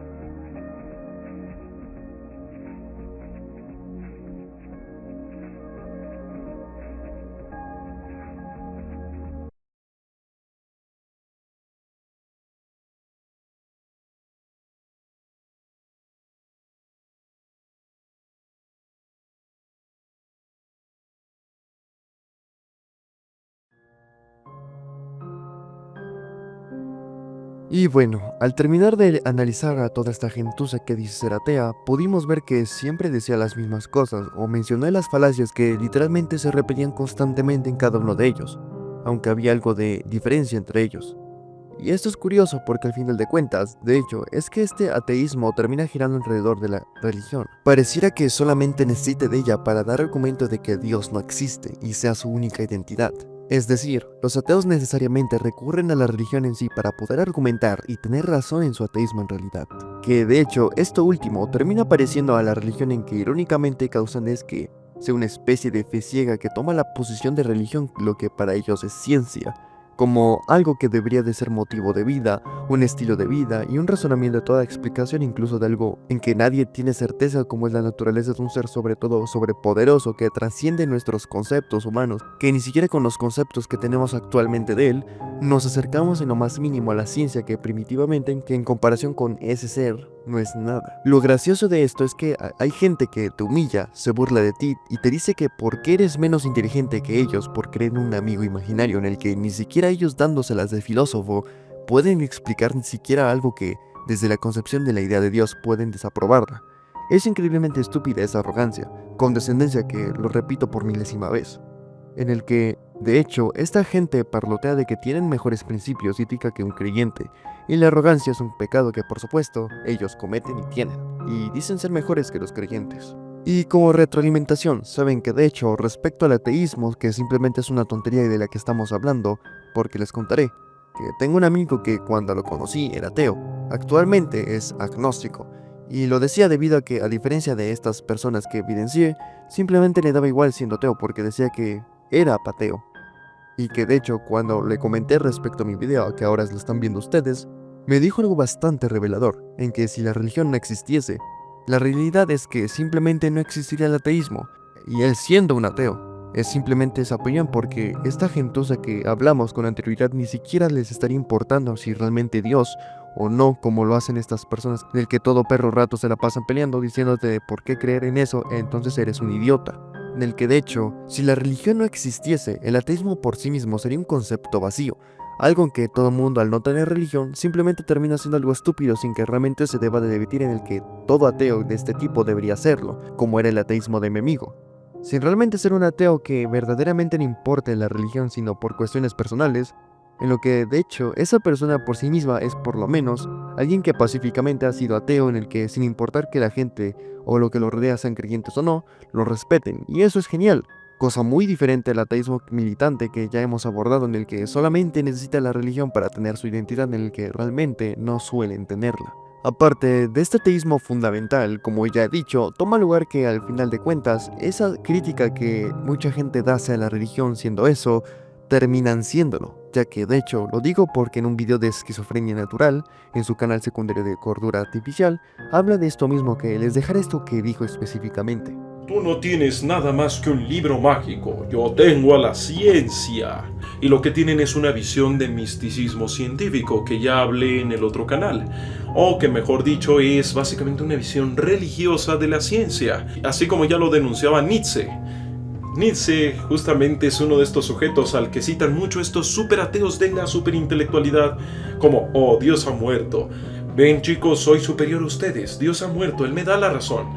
A: Y bueno, al terminar de analizar a toda esta gentuza que dice ser atea, pudimos ver que siempre decía las mismas cosas, o mencioné las falacias que literalmente se repetían constantemente en cada uno de ellos, aunque había algo de diferencia entre ellos. Y esto es curioso porque al final de cuentas, de hecho, es que este ateísmo termina girando alrededor de la religión. Pareciera que solamente necesite de ella para dar argumento de que Dios no existe y sea su única identidad. Es decir, los ateos necesariamente recurren a la religión en sí para poder argumentar y tener razón en su ateísmo en realidad. Que de hecho, esto último termina pareciendo a la religión en que irónicamente causan es que sea una especie de fe ciega que toma la posición de religión, lo que para ellos es ciencia, como algo que debería de ser motivo de vida, un estilo de vida y un razonamiento de toda explicación, incluso de algo en que nadie tiene certeza, como es la naturaleza de un ser sobre todo sobrepoderoso que trasciende nuestros conceptos humanos, que ni siquiera con los conceptos que tenemos actualmente de él, nos acercamos en lo más mínimo a la ciencia que primitivamente, que en comparación con ese ser, no es nada. Lo gracioso de esto es que hay gente que te humilla, se burla de ti y te dice que por qué eres menos inteligente que ellos por creer en un amigo imaginario en el que ni siquiera ellos dándoselas de filósofo pueden explicar ni siquiera algo que, desde la concepción de la idea de Dios, pueden desaprobarla. Es increíblemente estúpida esa arrogancia, condescendencia que lo repito por milésima vez, en el que, de hecho, esta gente parlotea de que tienen mejores principios y ética que un creyente, y la arrogancia es un pecado que, por supuesto, ellos cometen y tienen, y dicen ser mejores que los creyentes. Y como retroalimentación, saben que de hecho, respecto al ateísmo, que simplemente es una tontería y de la que estamos hablando, porque les contaré, que tengo un amigo que cuando lo conocí era ateo, actualmente es agnóstico, y lo decía debido a que, a diferencia de estas personas que evidencié, simplemente le daba igual siendo ateo porque decía que era apateo. Y que de hecho cuando le comenté respecto a mi video, que ahora lo están viendo ustedes, me dijo algo bastante revelador, en que si la religión no existiese, la realidad es que simplemente no existiría el ateísmo, y él siendo un ateo, es simplemente esa opinión porque esta gentuza que hablamos con anterioridad ni siquiera les estaría importando si realmente Dios o no, como lo hacen estas personas, del que todo perro rato se la pasan peleando diciéndote de por qué creer en eso, entonces eres un idiota. En el que de hecho, si la religión no existiese, el ateísmo por sí mismo sería un concepto vacío, algo en que todo mundo al no tener religión simplemente termina siendo algo estúpido sin que realmente se deba de debatir en el que todo ateo de este tipo debería serlo, como era el ateísmo de mi amigo. Sin realmente ser un ateo que verdaderamente no importe la religión sino por cuestiones personales, en lo que de hecho esa persona por sí misma es por lo menos alguien que pacíficamente ha sido ateo, en el que sin importar que la gente o lo que lo rodea sean creyentes o no, lo respeten, y eso es genial, cosa muy diferente al ateísmo militante que ya hemos abordado, en el que solamente necesita la religión para tener su identidad, en el que realmente no suelen tenerla. Aparte de este ateísmo fundamental, como ya he dicho, toma lugar que al final de cuentas, esa crítica que mucha gente da hacia la religión siendo eso, terminan siéndolo, ya que de hecho lo digo porque en un video de esquizofrenia natural, en su canal secundario de Cordura Artificial, habla de esto mismo, que les dejaré esto que dijo específicamente.
E: Tú no tienes nada más que un libro mágico, yo tengo a la ciencia. Y lo que tienen es una visión de misticismo científico que ya hablé en el otro canal. O que mejor dicho es básicamente una visión religiosa de la ciencia, así como ya lo denunciaba Nietzsche. Nietzsche justamente es uno de estos sujetos al que citan mucho estos superateos de la superintelectualidad, como, oh, Dios ha muerto. Ven chicos, soy superior a ustedes, Dios ha muerto, Él me da la razón.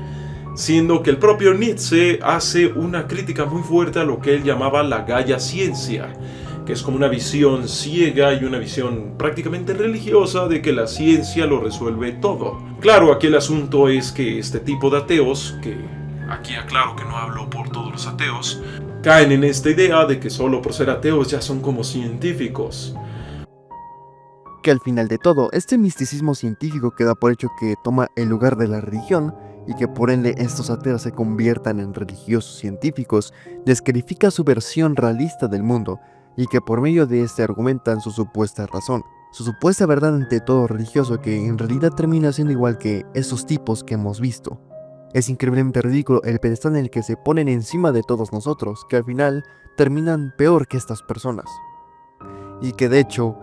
E: Siendo que el propio Nietzsche hace una crítica muy fuerte a lo que él llamaba la Gaia Ciencia, que es como una visión ciega y una visión prácticamente religiosa de que la ciencia lo resuelve todo. Claro, aquí el asunto es que este tipo de ateos, que aquí aclaro que no hablo por todos los ateos, caen en esta idea de que solo por ser ateos ya son como científicos.
A: Que al final de todo, este misticismo científico que da por hecho que toma el lugar de la religión, y que por ende estos ateos se conviertan en religiosos científicos, descalifica su versión realista del mundo, y que por medio de este argumentan su supuesta razón, su supuesta verdad ante todo religioso, que en realidad termina siendo igual que esos tipos que hemos visto. Es increíblemente ridículo el pedestal en el que se ponen encima de todos nosotros, que al final terminan peor que estas personas. Y que de hecho,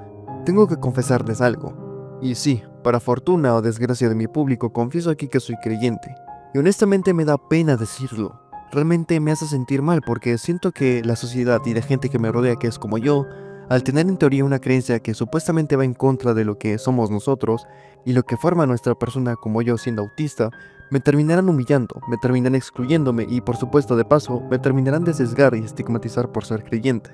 A: tengo que confesarles algo, y sí, para fortuna o desgracia de mi público, confieso aquí que soy creyente, y honestamente me da pena decirlo. Realmente me hace sentir mal porque siento que la sociedad y la gente que me rodea que es como yo, al tener en teoría una creencia que supuestamente va en contra de lo que somos nosotros y lo que forma nuestra persona como yo siendo autista, me terminarán humillando, me terminarán excluyéndome y por supuesto de paso me terminarán de sesgar y estigmatizar por ser creyente.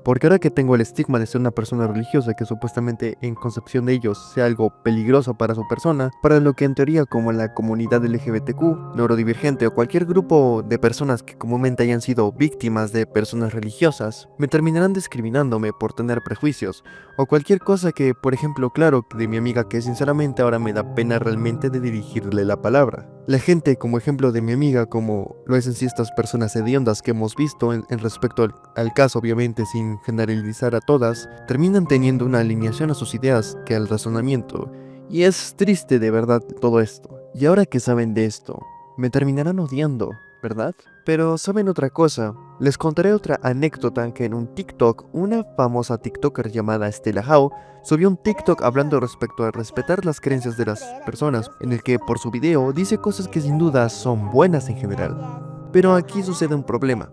A: Porque ahora que tengo el estigma de ser una persona religiosa que supuestamente en concepción de ellos sea algo peligroso para su persona, para lo que en teoría como la comunidad LGBTQ, neurodivergente o cualquier grupo de personas que comúnmente hayan sido víctimas de personas religiosas, me terminarán discriminándome por tener prejuicios, o cualquier cosa que, por ejemplo, claro, de mi amiga que sinceramente ahora me da pena realmente de dirigirle la palabra. La gente, como ejemplo de mi amiga, como lo es en sí estas personas hediondas que hemos visto en respecto al caso, obviamente sin generalizar a todas, terminan teniendo una alineación a sus ideas que al razonamiento. Y es triste de verdad todo esto. Y ahora que saben de esto, me terminarán odiando, ¿verdad? Pero ¿saben otra cosa? Les contaré otra anécdota que en un TikTok, una famosa TikToker llamada Stella Hao subió un TikTok hablando respecto a respetar las creencias de las personas, en el que por su video dice cosas que sin duda son buenas en general. Pero aquí sucede un problema.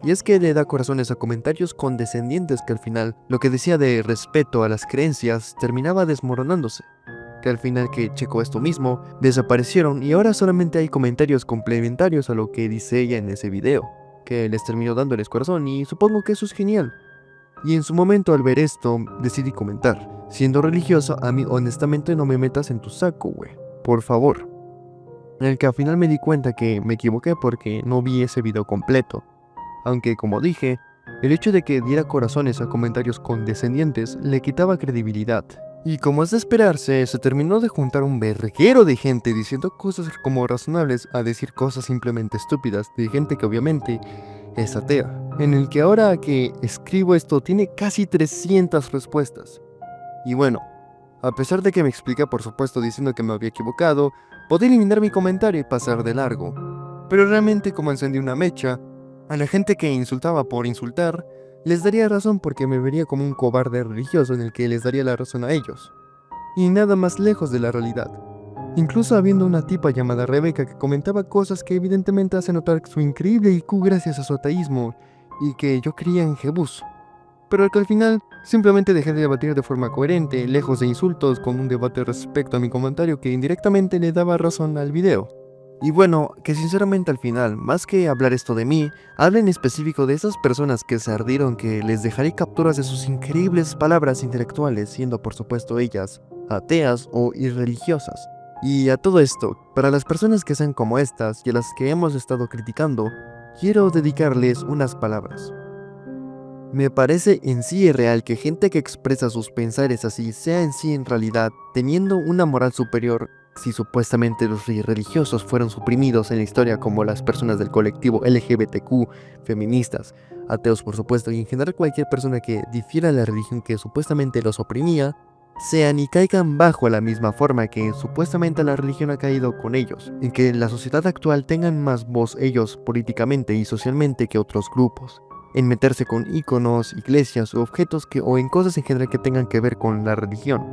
A: Y es que le da corazones a comentarios condescendientes que al final lo que decía de respeto a las creencias terminaba desmoronándose. Que al final que checó esto mismo, desaparecieron y ahora solamente hay comentarios complementarios a lo que dice ella en ese video, que les terminó dándoles corazón y supongo que eso es genial. Y en su momento al ver esto, decidí comentar, siendo religioso, a mí honestamente no me metas en tu saco, güey, por favor. En el que al final me di cuenta que me equivoqué porque no vi ese video completo. Aunque como dije, el hecho de que diera corazones a comentarios condescendientes le quitaba credibilidad. Y como es de esperarse, se terminó de juntar un verguero de gente diciendo cosas como razonables a decir cosas simplemente estúpidas, de gente que obviamente es atea. En el que ahora que escribo esto tiene casi 300 respuestas. Y bueno, a pesar de que me expliqué por supuesto diciendo que me había equivocado, podía eliminar mi comentario y pasar de largo. Pero realmente como encendí una mecha, a la gente que insultaba por insultar, les daría razón porque me vería como un cobarde religioso en el que les daría la razón a ellos. Y nada más lejos de la realidad. Incluso habiendo una tipa llamada Rebeca que comentaba cosas que evidentemente hacen notar su increíble IQ gracias a su ateísmo y que yo creía en Jebús. Pero que al final simplemente dejé de debatir de forma coherente, lejos de insultos, con un debate respecto a mi comentario que indirectamente le daba razón al video. Y bueno, que sinceramente al final, más que hablar esto de mí, habla en específico de esas personas que se ardieron, que les dejaré capturas de sus increíbles palabras intelectuales, siendo por supuesto ellas ateas o irreligiosas. Y a todo esto, para las personas que sean como estas y a las que hemos estado criticando, quiero dedicarles unas palabras. Me parece en sí irreal que gente que expresa sus pensares así sea en sí en realidad teniendo una moral superior si supuestamente los religiosos fueron suprimidos en la historia como las personas del colectivo LGBTQ, feministas, ateos por supuesto y en general cualquier persona que difiera de la religión que supuestamente los oprimía, sean y caigan bajo la misma forma que supuestamente la religión ha caído con ellos, en que en la sociedad actual tengan más voz ellos políticamente y socialmente que otros grupos, en meterse con íconos, iglesias o objetos o en cosas en general que tengan que ver con la religión,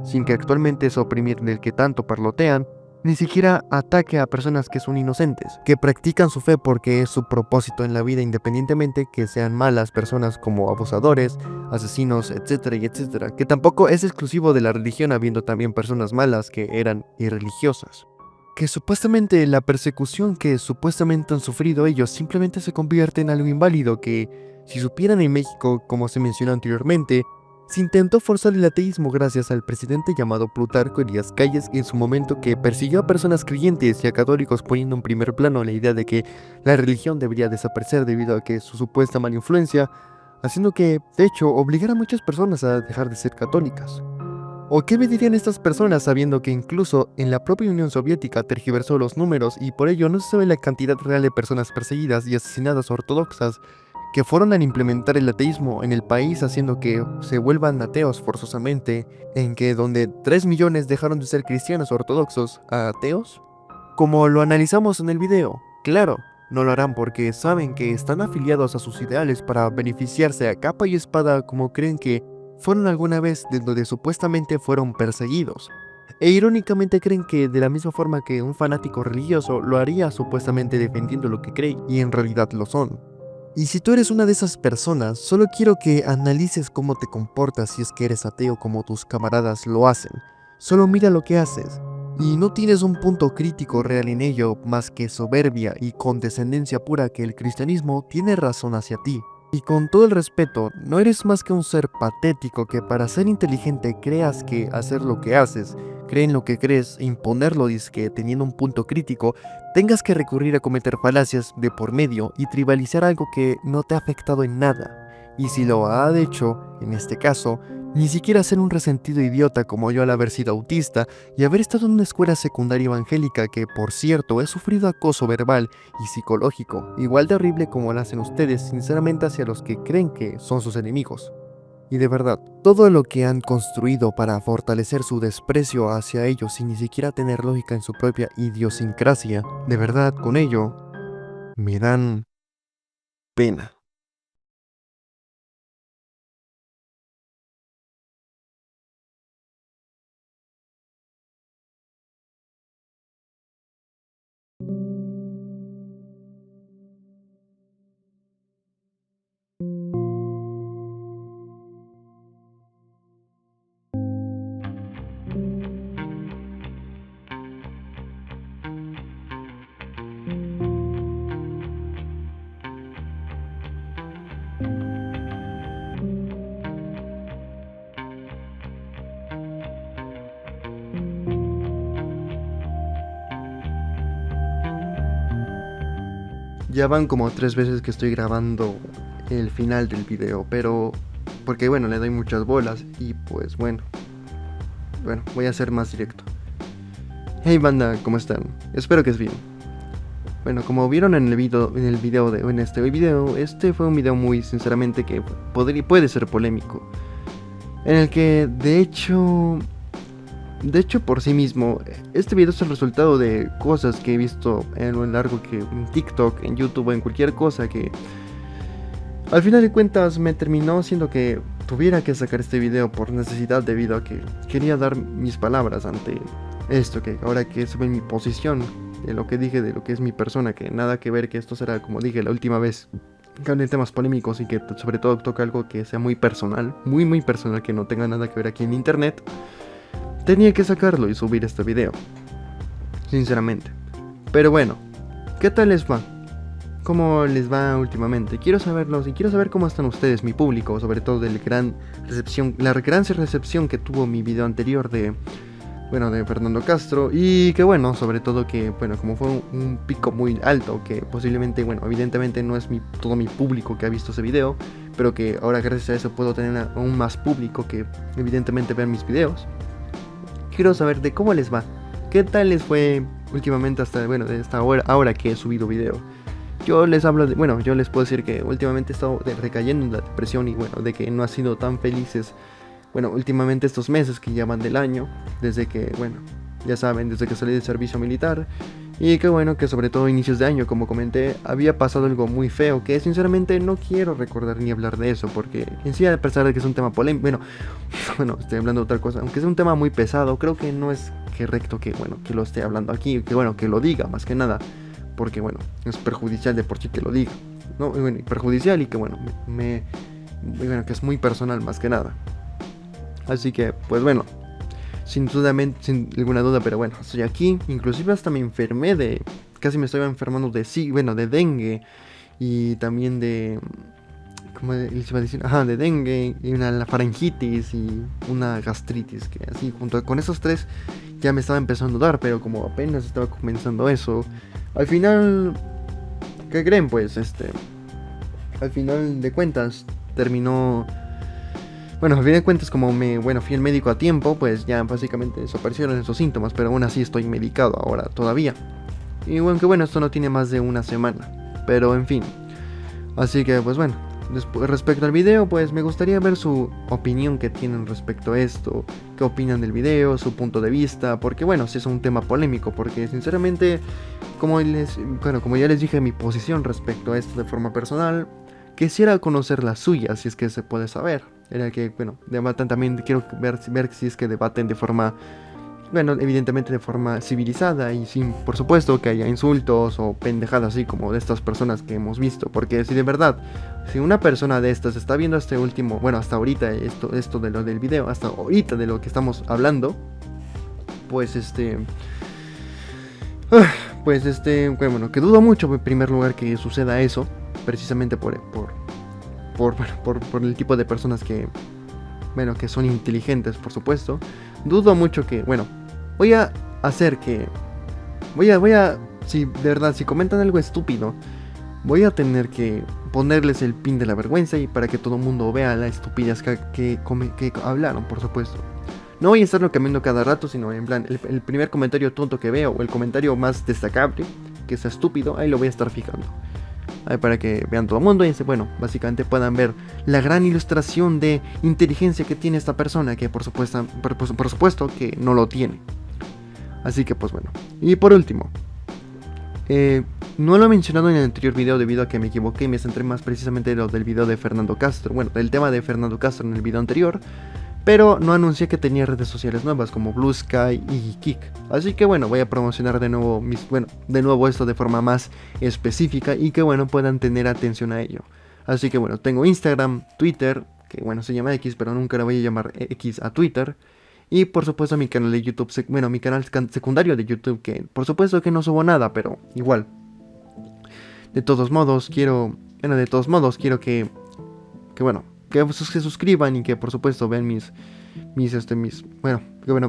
A: sin que actualmente es oprimir del que tanto parlotean, ni siquiera ataque a personas que son inocentes, que practican su fe porque es su propósito en la vida independientemente que sean malas personas como abusadores, asesinos, etcétera y etcétera, que tampoco es exclusivo de la religión habiendo también personas malas que eran irreligiosas. Que supuestamente la persecución que supuestamente han sufrido ellos simplemente se convierte en algo inválido que, si supieran en México, como se mencionó anteriormente, se intentó forzar el ateísmo gracias al presidente llamado Plutarco Elías Calles en su momento que persiguió a personas creyentes y a católicos poniendo en primer plano la idea de que la religión debería desaparecer debido a que su supuesta mala influencia, haciendo que, de hecho, obligara a muchas personas a dejar de ser católicas. ¿O qué me dirían estas personas sabiendo que incluso en la propia Unión Soviética tergiversó los números y por ello no se sabe la cantidad real de personas perseguidas y asesinadas ortodoxas que fueron al implementar el ateísmo en el país haciendo que se vuelvan ateos forzosamente, en que donde 3 millones dejaron de ser cristianos ortodoxos a ateos? Como lo analizamos en el video, claro, no lo harán porque saben que están afiliados a sus ideales para beneficiarse a capa y espada como creen que fueron alguna vez de donde supuestamente fueron perseguidos. E irónicamente creen que de la misma forma que un fanático religioso lo haría supuestamente defendiendo lo que cree y en realidad lo son. Y si tú eres una de esas personas, solo quiero que analices cómo te comportas si es que eres ateo como tus camaradas lo hacen. Solo mira lo que haces. Y no tienes un punto crítico real en ello más que soberbia y condescendencia pura que el cristianismo tiene razón hacia ti. Y con todo el respeto, no eres más que un ser patético que para ser inteligente creas que hacer lo que haces, cree en lo que crees e imponerlo dizque teniendo un punto crítico, tengas que recurrir a cometer falacias de por medio y tribalizar algo que no te ha afectado en nada. Y si lo ha hecho, en este caso, Ni siquiera ser un resentido idiota como yo al haber sido autista y haber estado en una escuela secundaria evangélica que, por cierto, he sufrido acoso verbal y psicológico, igual de horrible como lo hacen ustedes, sinceramente, hacia los que creen que son sus enemigos. Y de verdad, todo lo que han construido para fortalecer su desprecio hacia ellos sin ni siquiera tener lógica en su propia idiosincrasia, de verdad, con ello, me dan pena. Ya van como 3 veces que estoy grabando el final del video, pero porque bueno, le doy muchas bolas y pues bueno, voy a ser más directo. Hey banda, ¿cómo están? Espero que es bien. Bueno, como vieron en este video, este fue un video muy sinceramente que puede ser polémico, en el que de hecho por sí mismo, este video es el resultado de cosas que he visto en lo largo que en TikTok, en YouTube, en cualquier cosa que al final de cuentas me terminó haciendo que tuviera que sacar este video por necesidad, debido a que quería dar mis palabras ante esto, que ahora que se ve en mi posición, de lo que dije, de lo que es mi persona, que nada que ver, que esto será, como dije la última vez, que hablen temas polémicos y que sobre todo toque algo que sea muy personal, muy personal, que no tenga nada que ver aquí en internet. Tenía que sacarlo y subir este video, sinceramente. Pero bueno, ¿qué tal les va? ¿Cómo les va últimamente? Quiero saberlos y quiero saber cómo están ustedes, mi público, sobre todo de la gran recepción que tuvo mi video anterior de Fernando Castro, y que bueno, sobre todo que como fue un pico muy alto, que posiblemente, evidentemente no es todo mi público que ha visto ese video, pero que ahora gracias a eso puedo tener aún más público que evidentemente ver mis videos. Quiero saber de cómo les va, qué tal les fue últimamente de esta hora, ahora que he subido video. Yo les puedo decir que últimamente he estado recayendo en la depresión y de que no ha sido tan felices, últimamente estos meses que ya van del año, desde que, ya saben, desde que salí del servicio militar. Y que sobre todo inicios de año, como comenté, había pasado algo muy feo, que sinceramente no quiero recordar ni hablar de eso, porque en sí, a pesar de que es un tema polémico, estoy hablando de otra cosa, aunque es un tema muy pesado, creo que no es correcto que lo esté hablando aquí, que lo diga, más que nada, porque es perjudicial de por sí que lo diga, ¿no? Perjudicial y que que es muy personal más que nada. Así que, sin ninguna duda, pero estoy aquí. Inclusive hasta me enfermé casi me estoy enfermando de dengue. Y también de, ¿cómo les iba a decir? De dengue, y la faringitis y una gastritis, que así, junto con esos 3, ya me estaba empezando a dar, pero como apenas estaba comenzando eso, al final, ¿qué creen? Al final de cuentas, terminó... al fin de cuentas, como fui al médico a tiempo, pues ya básicamente desaparecieron esos síntomas, pero aún así estoy medicado ahora todavía. Y esto no tiene más de una semana, pero en fin. Así que respecto al video, me gustaría ver su opinión que tienen respecto a esto, qué opinan del video, su punto de vista, porque sí es un tema polémico, porque sinceramente, como ya les dije mi posición respecto a esto de forma personal, quisiera conocer la suya, si es que se puede saber. En el que, debatan también, quiero ver si es que debaten de forma, evidentemente de forma civilizada y sin, por supuesto, que haya insultos o pendejadas así como de estas personas que hemos visto. Porque si de verdad, si una persona de estas está viendo hasta ahorita esto de lo del video, hasta ahorita de lo que estamos hablando, que dudo mucho en primer lugar que suceda eso, precisamente por el tipo de personas que son inteligentes, por supuesto. Dudo mucho que, voy a hacer que, si de verdad, si comentan algo estúpido, voy a tener que ponerles el pin de la vergüenza y para que todo el mundo vea la estupidez que hablaron, por supuesto. No voy a estarlo cambiando cada rato, sino en plan, el primer comentario tonto que veo o el comentario más destacable, que sea estúpido, ahí lo voy a estar fijando. Ahí para que vean todo el mundo y bueno, básicamente puedan ver la gran ilustración de inteligencia que tiene esta persona, que por supuesto que no lo tiene. Así que pues bueno. Y por último, no lo he mencionado en el anterior video debido a que me equivoqué y me centré más precisamente en lo del video de Fernando Castro. Bueno, del tema de Fernando Castro en el video anterior. Pero no anuncié que tenía redes sociales nuevas como Blue Sky y Kik. Así que bueno, voy a promocionar de nuevo esto de forma más específica y que bueno, puedan tener atención a ello. Así que bueno, tengo Instagram, Twitter, que bueno, se llama X, pero nunca le voy a llamar X a Twitter. Y por supuesto mi canal de YouTube, mi canal secundario de YouTube, que por supuesto que no subo nada, pero igual. De todos modos, quiero que se suscriban y que por supuesto vean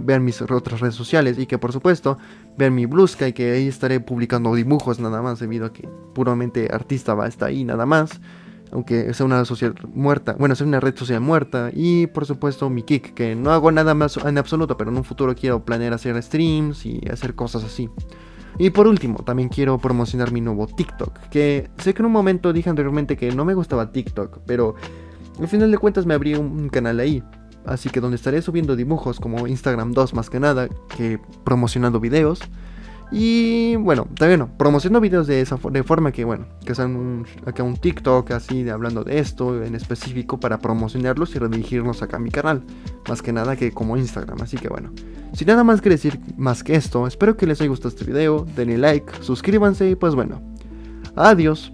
A: vean mis otras redes sociales y que por supuesto vean mi Blue Sky, que ahí estaré publicando dibujos nada más, debido a que puramente artista va a estar ahí nada más, aunque sea una red social muerta. Y por supuesto mi Kik, que no hago nada más en absoluto, pero en un futuro quiero planear hacer streams y hacer cosas así. Y por último, también quiero promocionar mi nuevo TikTok, que sé que en un momento dije anteriormente que no me gustaba TikTok, pero al final de cuentas me abrí un canal ahí, así que donde estaré subiendo dibujos como Instagram 2 más que nada, que promocionando videos. Y bueno, también promociono videos de forma que que sean acá un TikTok así hablando de esto en específico para promocionarlos y redirigirlos acá a mi canal, más que nada que como Instagram. Así que bueno, sin nada más que decir más que esto, espero que les haya gustado este video, denle like, suscríbanse y pues bueno, adiós.